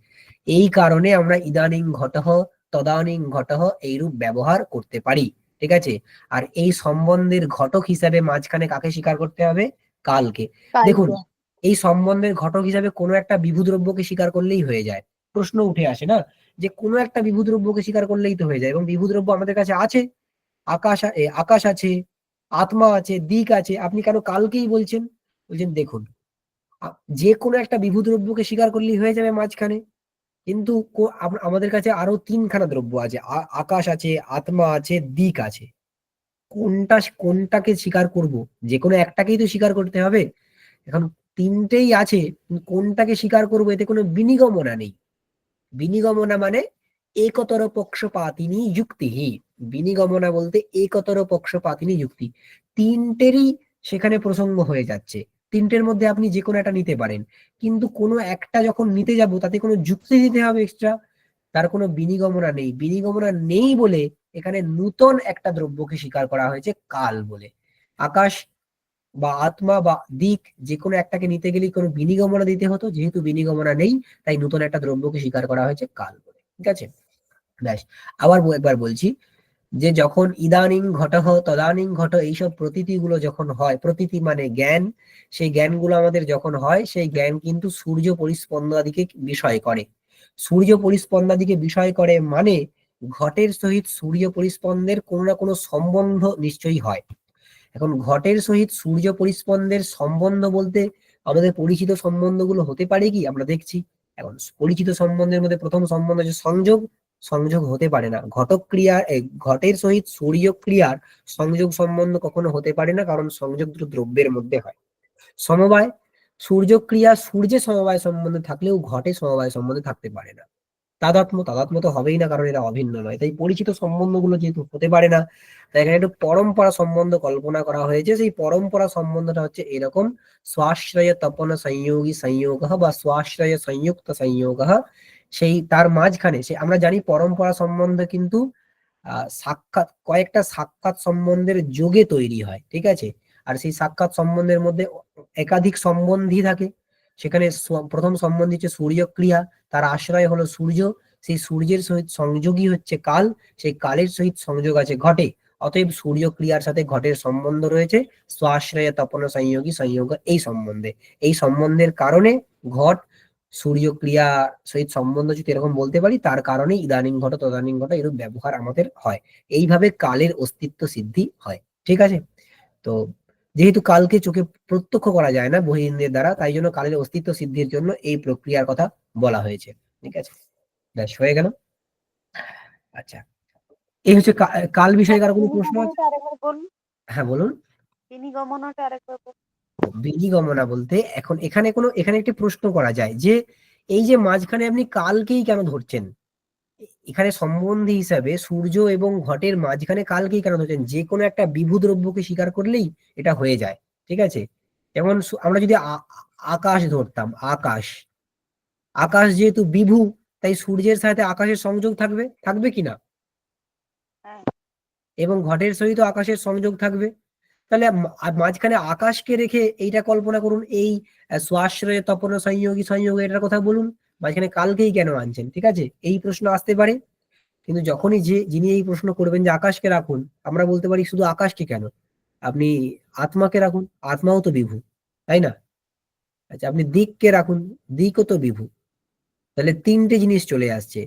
এই কারণে আমরা ইদানিং ঘটহ তদানীং ঘটহ এইরূপ ব্যবহার করতে পারি, ঠিক আছে। আর এই সম্বন্ধের ঘটক হিসাবে মাঝখানে কাকে স্বীকার করতে হবে? কালকে। দেখুন, কালকে। এই সম্বন্ধের ঘটক হিসাবে কোনো একটা বিভু দ্রব্যকে স্বীকার করলেই হয়ে যায়। প্রশ্ন উঠে আসে না যে কোনো একটা বিভু দ্রব্যকে স্বীকার করলেই তো হয়ে যায়, এবং বিভু দ্রব্য আমাদের কাছে আছে। আকাশ আছে, আত্মা আছে, দিক আছে, আপনি কেন কালকেই বলছেন? বলছেন দেখুন, যে কোনো একটা বিভু দ্রব্যকে স্বীকার করলেই হয়ে যাবে মাঝখানে, কিন্তু আমাদের কাছে আরো তিনখানা দ্রব্য আছে, আকাশ আছে, আত্মা আছে, দিক আছে। কোনটাকে স্বীকার করব? যে কোনো একটাকেই তো স্বীকার করতে হবে। এখন তিনটেই আছে, কোনটাকে স্বীকার করবো এতে কোনো বিনিগমনা নেই। বিনিগমনা মানে একতর পক্ষপাতিনী যুক্তি। বিনিগমনা বলতে একতর পক্ষপাতিনী যুক্তি। তিনটেরই সেখানে প্রসঙ্গ হয়ে যাচ্ছে, তিনটের মধ্যে আপনি যে কোনো একটা নিতে পারেন, কিন্তু কোনো একটা যখন নিতে যাব তাতে কোনো যুক্তি দিতে হবে এক্সট্রা, তার কোনো বিনিগমনা নেই। বিনিগমনা নেই বলে এখানে নূতন একটা দ্রব্যকে স্বীকার করা হয়েছে কাল বলে। আকাশ বা আত্মা বা দিক যে কোনো একটাকে নিতে গেলে কোনো বিনিগমনা দিতে হতো, যেহেতু বিনিগমনা নেই তাই নতুন একটা দ্রব্যকে স্বীকার করা হয়েছে কাল বলে, ঠিক আছে। ব্যাস, আবার একবার বলছি যে যখন ইদানিং ঘটহ তদানিং ঘট এইসব প্রতীতিগুলো যখন হয়, প্রতীতি মানে জ্ঞান, সেই জ্ঞানগুলো আমাদের যখন হয় সেই জ্ঞান কিন্তু সূর্য পরিস্পন্দাদিকে বিষয় করে। সূর্য পরিস্পন্দাদিকে বিষয় করে মানে ঘটের সহিত সূর্য পরিস্পন্দের কোনো না কোনো সম্বন্ধ নিশ্চয়ই হয়। এখন ঘটের সহিত সূর্য পরিস্পন্দের সম্বন্ধ বলতে আমাদের পরিচিত সম্বন্ধগুলো হতে পারে কি? আমরা দেখছি এখন পরিচিত সম্বন্ধের মধ্যে প্রথম সম্বন্ধ হচ্ছে সংযোগ। সংযোগ হতে পারে না ঘটক ক্রিয়ার, ঘটের সহিত সূর্য ক্রিয়ার সংযোগ সম্বন্ধ কখনো হতে পারে না, কারণ সংযোগ দুটো দ্রব্যের মধ্যে হয়। সমবায়, সূর্য ক্রিয়া সূর্যে সমবায় সম্বন্ধে থাকলেও ঘটে সমবায় সম্বন্ধে থাকতে পারে না। তাদাত্ম্য তো হবেই না, কারণ এরা অভিন্ন নয়। তাই পরিচিত সম্বন্ধগুলো যেহেতু হতে পারে না, তাই এখানে একটু পরম্পরা সম্বন্ধ কল্পনা করা হয়েছে। সেই পরম্পরা সম্বন্ধটা হচ্ছে এরকম, স্বাশ্রয় তপন সংযোগী সংযোগ বা স্বাশ্রয় সংযুক্ত সংযোগ। সেই তার মাঝখানে সে আমরা জানি পরম্পরা সম্বন্ধ কিন্তু সাক্ষাৎ, কয়েকটা সাক্ষাৎ সম্বন্ধের যোগে তৈরি হয়, ঠিক আছে। আর সেই সাক্ষাৎ সম্বন্ধের মধ্যে একাধিক সম্বন্ধী থাকে। সেখানে প্রথম সম্বন্ধী হচ্ছে সূর্য ক্রিয়া, তার আশ্রয় হলো সূর্য, সেই সূর্যের সহিত সংযোগী হচ্ছে কাল, সেই কালের সহিত সংযোগ আছে ঘটে। অতএব সূর্য ক্রিয়ার সাথে ঘটের সম্বন্ধ রয়েছে স্বাশ্রয় তপন সংযোগী সংযোগ এই সম্বন্ধে। এই সম্বন্ধের কারণে ঘট সূর্য ক্রিয়া সহিত সম্বন্ধ যদি এরকম বলতে পারি, তার কারণে ইদানিং ঘট তদানীং ঘট এরূপ ব্যবহার আমাদের হয়। এইভাবে কালের অস্তিত্ব সিদ্ধি হয়, ঠিক আছে। তো যেহেতু কালকে চোখে প্রত্যক্ষ করা যায় না বহির্ন্দ্রিয়ের দ্বারা, তাই জন্য কালের অস্তিত্ব সিদ্ধির জন্য এই প্রক্রিয়ার কথা বলা হয়েছে, ঠিক আছে। ব্যাস হয়ে গেল। আচ্ছা, এই হচ্ছে কাল বিষয়ে কার কোনো প্রশ্ন আছে? আরেকবার বলুন, হ্যাঁ বলুন। বিনিগমনটা আরেকবার বলুন। বিনিগমনা বলতে এখন এখানে একটি প্রশ্ন করা যায় যে এই যে মাঝখানে আপনি কালকেই কেন ধরছেন? এখানে সম্বন্ধী হিসাবে সূর্য এবং ঘটের মাঝখানে কালকেই কেন ধরছেন? যে কোনো একটা বিভু দ্রব্যকে স্বীকার করলেই এটা হয়ে যায়, ঠিক আছে? যেমন আমরা যদি আকাশ ধরতাম, আকাশ যেহেতু বিভু, তাই সূর্যের সাথে আকাশের সংযোগ থাকবে কিনা? হ্যাঁ। এবং ঘটের সহিত আকাশের সংযোগ থাকবে। তাহলে মাঝখানে আকাশকে রেখে এইটা কল্পনা করুন, এই স্বাশ্রয়ে তপন সংযোগ এটার কথা বলুন, মাঝখানে কালকেই কেন আনছেন? ঠিক আছে, এই প্রশ্ন আসতে পারে। কিন্তু যখনই যিনি এই প্রশ্ন করবেন যে আকাশকে রাখুন, আমরা বলতে পারি শুধু আকাশকে কেন, আপনি আত্মাকে রাখুন, আত্মাও তো বিভু, তাই না? আচ্ছা, আপনি দিককে রাখুন, দিকও তো বিভু। তাহলে তিনটে জিনিস চলে আসছে।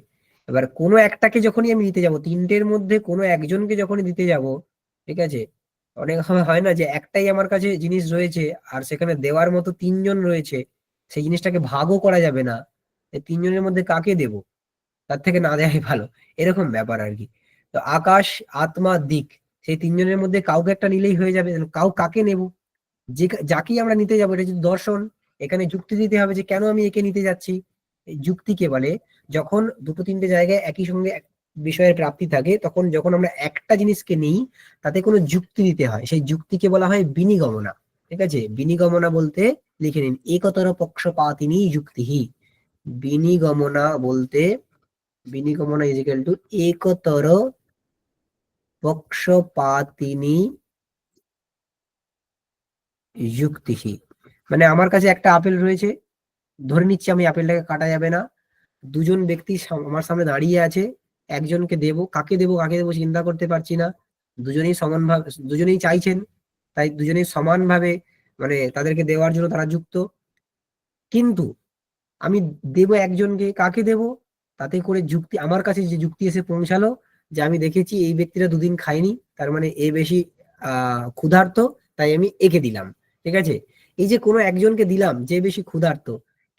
এবার কোনো একটাকে যখনই আমি দিতে যাব, তিনটের মধ্যে কোনো একজনকে যখনই দিতে যাব, ঠিক আছে, অনেক সময় হয় না যে একটাই আমার কাছে জিনিস রয়েছে আর সেখানে দেওয়ার মতো তিনজন রয়েছে, সেই জিনিসটাকে ভাগও করা যাবে না, এই তিনজনের মধ্যে কাকে দেব? তার থেকে না দেওয়াই ভালো, এরকম ব্যাপার আর কি। তো আকাশ, আত্মা, দিক, সেই তিনজনের মধ্যে কাউকে একটা নিলেই হয়ে যাবে। কাকে নেব? যাকেই আমরা নিতে যাবো, এটা যদি দর্শন, এখানে যুক্তি দিতে হবে যে কেন আমি একে নিতে যাচ্ছি। এই যুক্তিকে বলে যখন দুটো তিনটে জায়গায় একই সঙ্গে এক বিষয়ের প্রাপ্তি থাকে, তখন যখন আমরা একটা জিনিসকে নিই তাতে কোনো যুক্তি দিতে হয়, সেই যুক্তিকে বলা হয় বিনিগমনা। ঠিক আছে, বিনিগমনা বলতে লিখে নিন, একতর পক্ষপাতিনী যুক্তিহি। বিনিগমনা বলতে, বিনিগমনা ইজ ইকুয়াল টু একতর পক্ষপাতিনী যুক্তিহি। মানে আমার কাছে একটা আপেল রয়েছে, ধরে নিচ্ছি আমি আপেলটাকে কাটা যাবে না, দুজন ব্যক্তি আমার সামনে দাঁড়িয়ে আছে, একজনকে দেব, কাকে দেব চিন্তা করতে পারছি না, দুজনেই সমানভাবে, দুজনেই চাইছেন, তাই দুজনেই সমানভাবে মানে তাদেরকে দেওয়ার জন্য তারা যুক্ত। কিন্তু আমি দেব একজনকে, কাকে দেব? তাতে করে যুক্তি, আমার কাছে যে যুক্তি এসে পৌঁছালো যে আমি দেখেছি এই ব্যক্তিটা দুদিন খায়নি, তার মানে এ বেশি ক্ষুধার্ত, তাই আমি একে দিলাম। ঠিক আছে, এই যে কোনো একজনকে দিলাম যে বেশি ক্ষুধার্ত,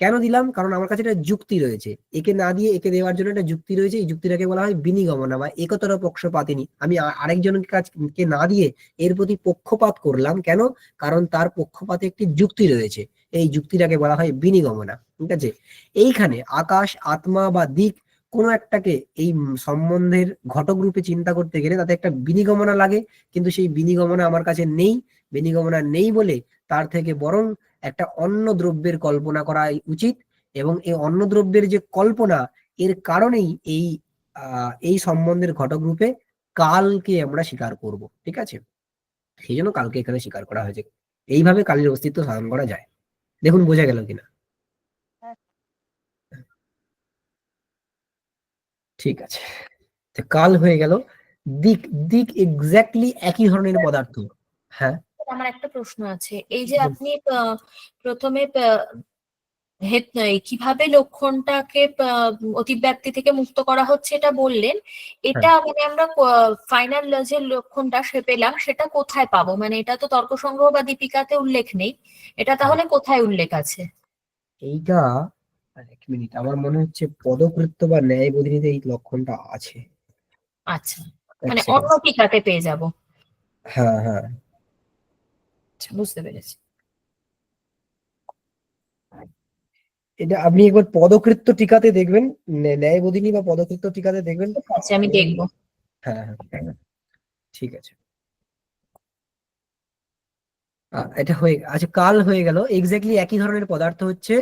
কেন দিলাম? কারণ আমার কাছে একটা যুক্তি রয়েছে, একে না দিয়ে একে দেওয়ার জন্য একটা যুক্তি রয়েছে, এই যুক্তিটাকে বলা হয় বিনিগমনা বা একতর পক্ষপাতিনী। আমি আরেকজনকে কাজকে না দিয়ে এর প্রতি পক্ষপাত করলাম, কেন? কারণ তার পক্ষপাতে একটি যুক্তি রয়েছে, এই যুক্তিটাকে বলা হয় বিনিগমনা। ঠিক আছে, এইখানে আকাশ, আত্মা বা দিক, কোনো একটাকে এই সম্বন্ধের ঘটক রূপে চিন্তা করতে গেলে তাতে একটা বিনিগমনা লাগে, কিন্তু সেই বিনিগমনা আমার কাছে নেই। বিনিগমনা নেই বলে তার থেকে বরং একটা অন্য দ্রব্যের কল্পনা করা উচিত, এবং এই অন্য দ্রব্যের যে কল্পনা, এর কারণেই এই সম্বন্ধের ঘটক রূপে কালকে আমরা স্বীকার করব। ঠিক আছে, সেই জন্য কালকে এখানে স্বীকার করা হয়েছে। এইভাবে কালের অস্তিত্ব সাধন করা যায়। দেখুন বোঝা গেল কিনা? ঠিক আছে, কাল হয়ে গেল। দিক, দিক এক্স্যাক্টলি একই ধরনের পদার্থ। হ্যাঁ, আমার একটা প্রশ্ন আছে, এই যে আপনি প্রথমে কিভাবে লক্ষণটাকে অতিব্যাপ্তি থেকে মুক্ত করা হচ্ছে এটা বললেন, এটা মানে আমরা ফাইনাল যে লক্ষণটা সে পেলাম সেটা কোথায় পাবো? মানে এটা তো তর্কসংগ্রহ বা দীপিকাতে উল্লেখ নেই, এটা তাহলে কোথায় উল্লেখ আছে? এইটা এক মিনিট, আমার মনে হচ্ছে পদকৃত্য বা ন্যায় বোধিনীতে এই লক্ষণটা আছে। আচ্ছা, মানে অন্য টিকাতে পেয়ে যাব। হ্যাঁ হ্যাঁ, আচ্ছা, বুঝতে পেরেছি। এটা আপনি একবার পদকৃত্য টিকাতে দেখবেন, ন্যায় বোধিনী বা পদকৃত্য টিকাতে দেখবেন। আচ্ছা, আমি দেখবো। হ্যাঁ হ্যাঁ, ঠিক আছে। এটা হয়ে, আচ্ছা, কাল হয়ে গেল। এক্স্যাক্টলি একই ধরনের পদার্থ হচ্ছে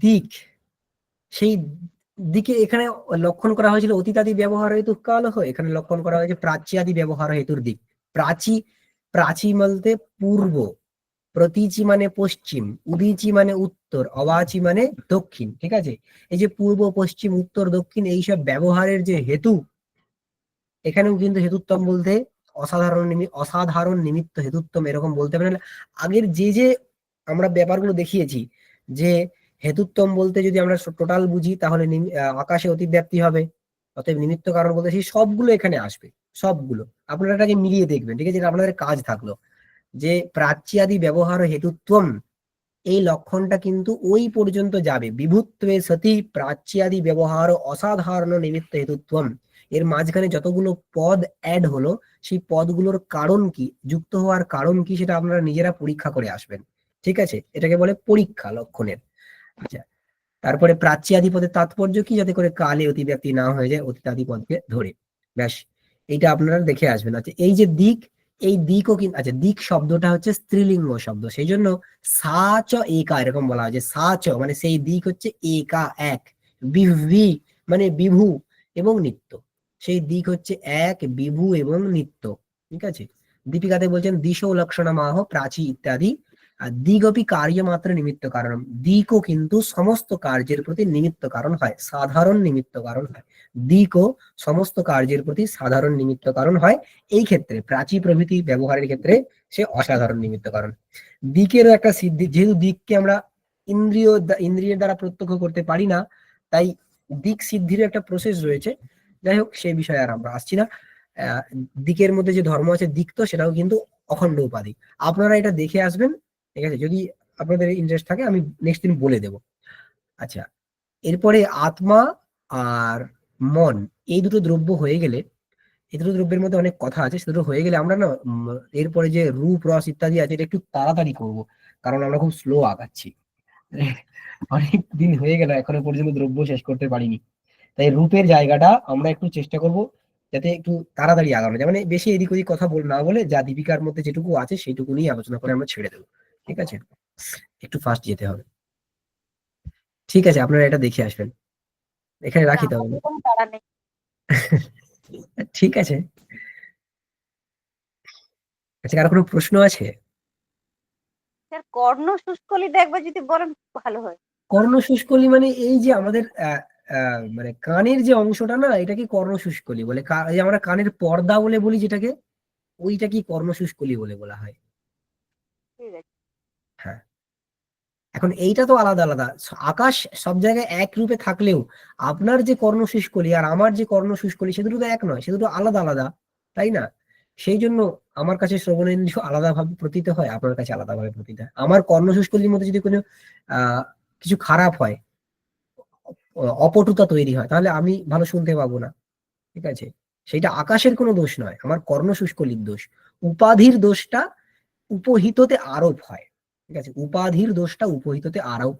দিক। সেই দিকে এখানে লক্ষণ করা হয়েছিল অতীতাদি ব্যবহার হেতু কাল, হয় এখানে লক্ষণ করা হয়েছে প্রাচ্যাদি ব্যবহার হেতুর দিক। প্রাচী বলতে পূর্ব, প্রতীচি মানে পশ্চিম, উদীচি মানে উত্তর, অবাচি মানে দক্ষিণ। ঠিক আছে, এই যে পূর্ব, পশ্চিম, উত্তর, দক্ষিণ, এইসব ব্যবহারের যে হেতু, এখানেও কিন্তু হেতুত্তম বলতে অসাধারণ নিমিত্ত হেতুত্তম এরকম বলতে পারেন। আগের যে আমরা ব্যাপারগুলো দেখিয়েছি, যে হেতুত্তম বলতে যদি আমরা টোটাল বুঝি তাহলে আকাশে অতিব্যাপ্তি হবে, অতএব নিমিত্ত কারণ বলতে সেই সবগুলো এখানে আসবে, সবগুলো আপনারা এটাকে মিলিয়ে দেখবেন। ঠিক আছে, এটা আপনাদের কাজ থাকলো যে প্রাচ্যাদি ব্যবহার হেতুত্বম, এই লক্ষণটা কিন্তু ওই পর্যন্ত যাবে, বিভুত্বে সতি প্রাচ্যাদি ব্যবহার অসাধারণ নিমিত্ত হেতুত্বম, এর মাঝখানে যতগুলো পদ অ্যাড হলো সেই পদগুলোর কারণ কি, যুক্ত হওয়ার কারণ কি, সেটা আপনারা নিজেরা পরীক্ষা করে আসবেন। ঠিক আছে, এটাকে বলে পরীক্ষা লক্ষণের। আচ্ছা, তারপরে প্রাচ্যাদি পদের তাৎপর্য কি, যাতে করে কালে অতিব্যক্তি না হয়ে যায় অতীতাদি পদকে ধরে। ব্যাস, এইটা আপনারা দেখে আসবেন। আচ্ছা, এই যে দিক, এই দিকও কিন্তু, আচ্ছা দিক শব্দটা হচ্ছে স্ত্রীলিঙ্গ শব্দ, সেই জন্য সা চ একা এরকম বলা হয়, যে সা চ মানে সেই দিক হচ্ছে একা এক, বিভি মানে বিভু এবং নিত্য, সেই দিক হচ্ছে এক, বিভু এবং নিত্য। ঠিক আছে, দীপিকাতে বলছেন দিশো লক্ষণমাহ প্রাচী ইত্যাদি। আর দিগপি কার্য মাত্র নিমিত্ত কারণ, দিকও কিন্তু সমস্ত কার্যের প্রতি নিমিত্ত কারণ হয়, সাধারণ নিমিত্ত কারণ হয়। দিকও সমস্ত কার্যের প্রতি সাধারণ নিমিত্ত কারণ হয়। এই ক্ষেত্রে প্রাচী প্রভৃতি ব্যবহারের ক্ষেত্রে সে অসাধারণ নিমিত্ত কারণ। দিকেরও একটা সিদ্ধি, যেহেতু দিককে আমরা ইন্দ্রিয়ের দ্বারা প্রত্যক্ষ করতে পারি না, তাই দিক সিদ্ধির একটা প্রসেস রয়েছে। যাই হোক, সেই বিষয়ে আর আমরা আসছি না। দিকের মধ্যে যে ধর্ম আছে দিক, তো সেটাও কিন্তু অখণ্ড উপাধি। আপনারা এটা দেখে আসবেন। ঠিক আছে, যদি আপনাদের ইন্টারেস্ট থাকে আমি নেক্সট দিন বলে দেব। আচ্ছা, এরপরে আত্মা আর মন, এই দুটো দ্রব্য হয়ে গেলে, এই দুটো দ্রব্যের মধ্যে অনেক কথা আছে, সেগুলো হয়ে গেলে আমরা না এরপরে যে রূপ রস ইত্যাদি আছে এটা একটু তাড়াতাড়ি করব, কারণ আমরা খুব স্লো আগাচ্ছি। অনেক দিন হয়ে গেল এখনো পর্যন্ত দ্রব্য শেষ করতে পারিনি, তাই রূপের জায়গাটা আমরা একটু চেষ্টা করব যাতে একটু তাড়াতাড়ি আগানো যায়, মানে বেশি এদিক ওদিক কথা না বলে যা দীপিকার মধ্যে যেটুকু আছে সেইটুকু নিয়ে আলোচনা করে আমরা ছেড়ে দেবো। ঠিক আছে, একটু ফাস্ট যেতে হবে। ঠিক আছে, আপনারা এটা দেখে আসবেন। এখানে রাখি তাহলে। আমাদের কোনো তাড়া নেই। ঠিক আছে। আচ্ছা, আর কোনো প্রশ্ন আছে? স্যার কর্ণ শুষ্কলি দেখবে যদি বলেন ভালো হয়। কর্ণ শুষ্কলি মানে এই যে আমাদের মানে কানের যে অংশটা না, এটাকে কর্ণ শুষ্কলি বলে। এই যে আমরা কানের পর্দা বলে বলি যেটাকে, ওইটা কি কর্ণ শুষ্কলি বলে বলা হয়। ঠিক আছে। হ্যাঁ, এখন এইটা তো আলাদা আলাদা। আকাশ সব জায়গায় এক রূপে থাকলেও আপনার যে কর্ণ শুষ্কলি আর আমার যে কর্ণ শুষ্কলি, সে দুটো তো এক নয়, সে দুটো আলাদা আলাদা, তাই না? সেই জন্য আমার কাছে শ্রবণেন্দ্রিয় আলাদাভাবে প্রতীত হয়, আপনার কাছে আলাদাভাবে প্রতীত হয়। আমার কর্ণ শুষ্কলির মধ্যে যদি কোনো কিছু খারাপ হয়, অপটুতা তৈরি হয়, তাহলে আমি ভালো শুনতে পাবো না। ঠিক আছে, সেইটা আকাশের কোনো দোষ নয়, আমার কর্ণ শুষ্কলির দোষ। উপাধির দোষটা উপহিততে আরোপ হয়। ঠিক আছে, উপাধির দোষটা উপহিততে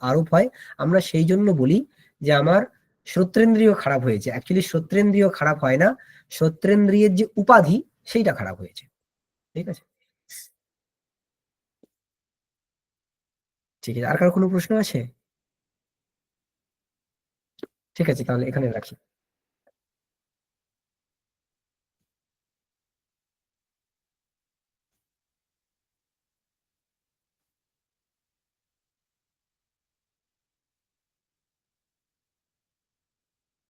আরোপ হয়। আমরা সেই জন্য বলি যে আমার শ্রোত্রেন্দ্রিয় খারাপ হয়েছে। অ্যাকচুয়ালি শ্রোত্রেন্দ্রিয় খারাপ হয় না, শ্রোত্রেন্দ্রিয়ের যে উপাধি সেইটা খারাপ হয়েছে। ঠিক আছে, ঠিক আছে, আর কারো কোনো প্রশ্ন আছে? ঠিক আছে, তাহলে এখানে রাখি।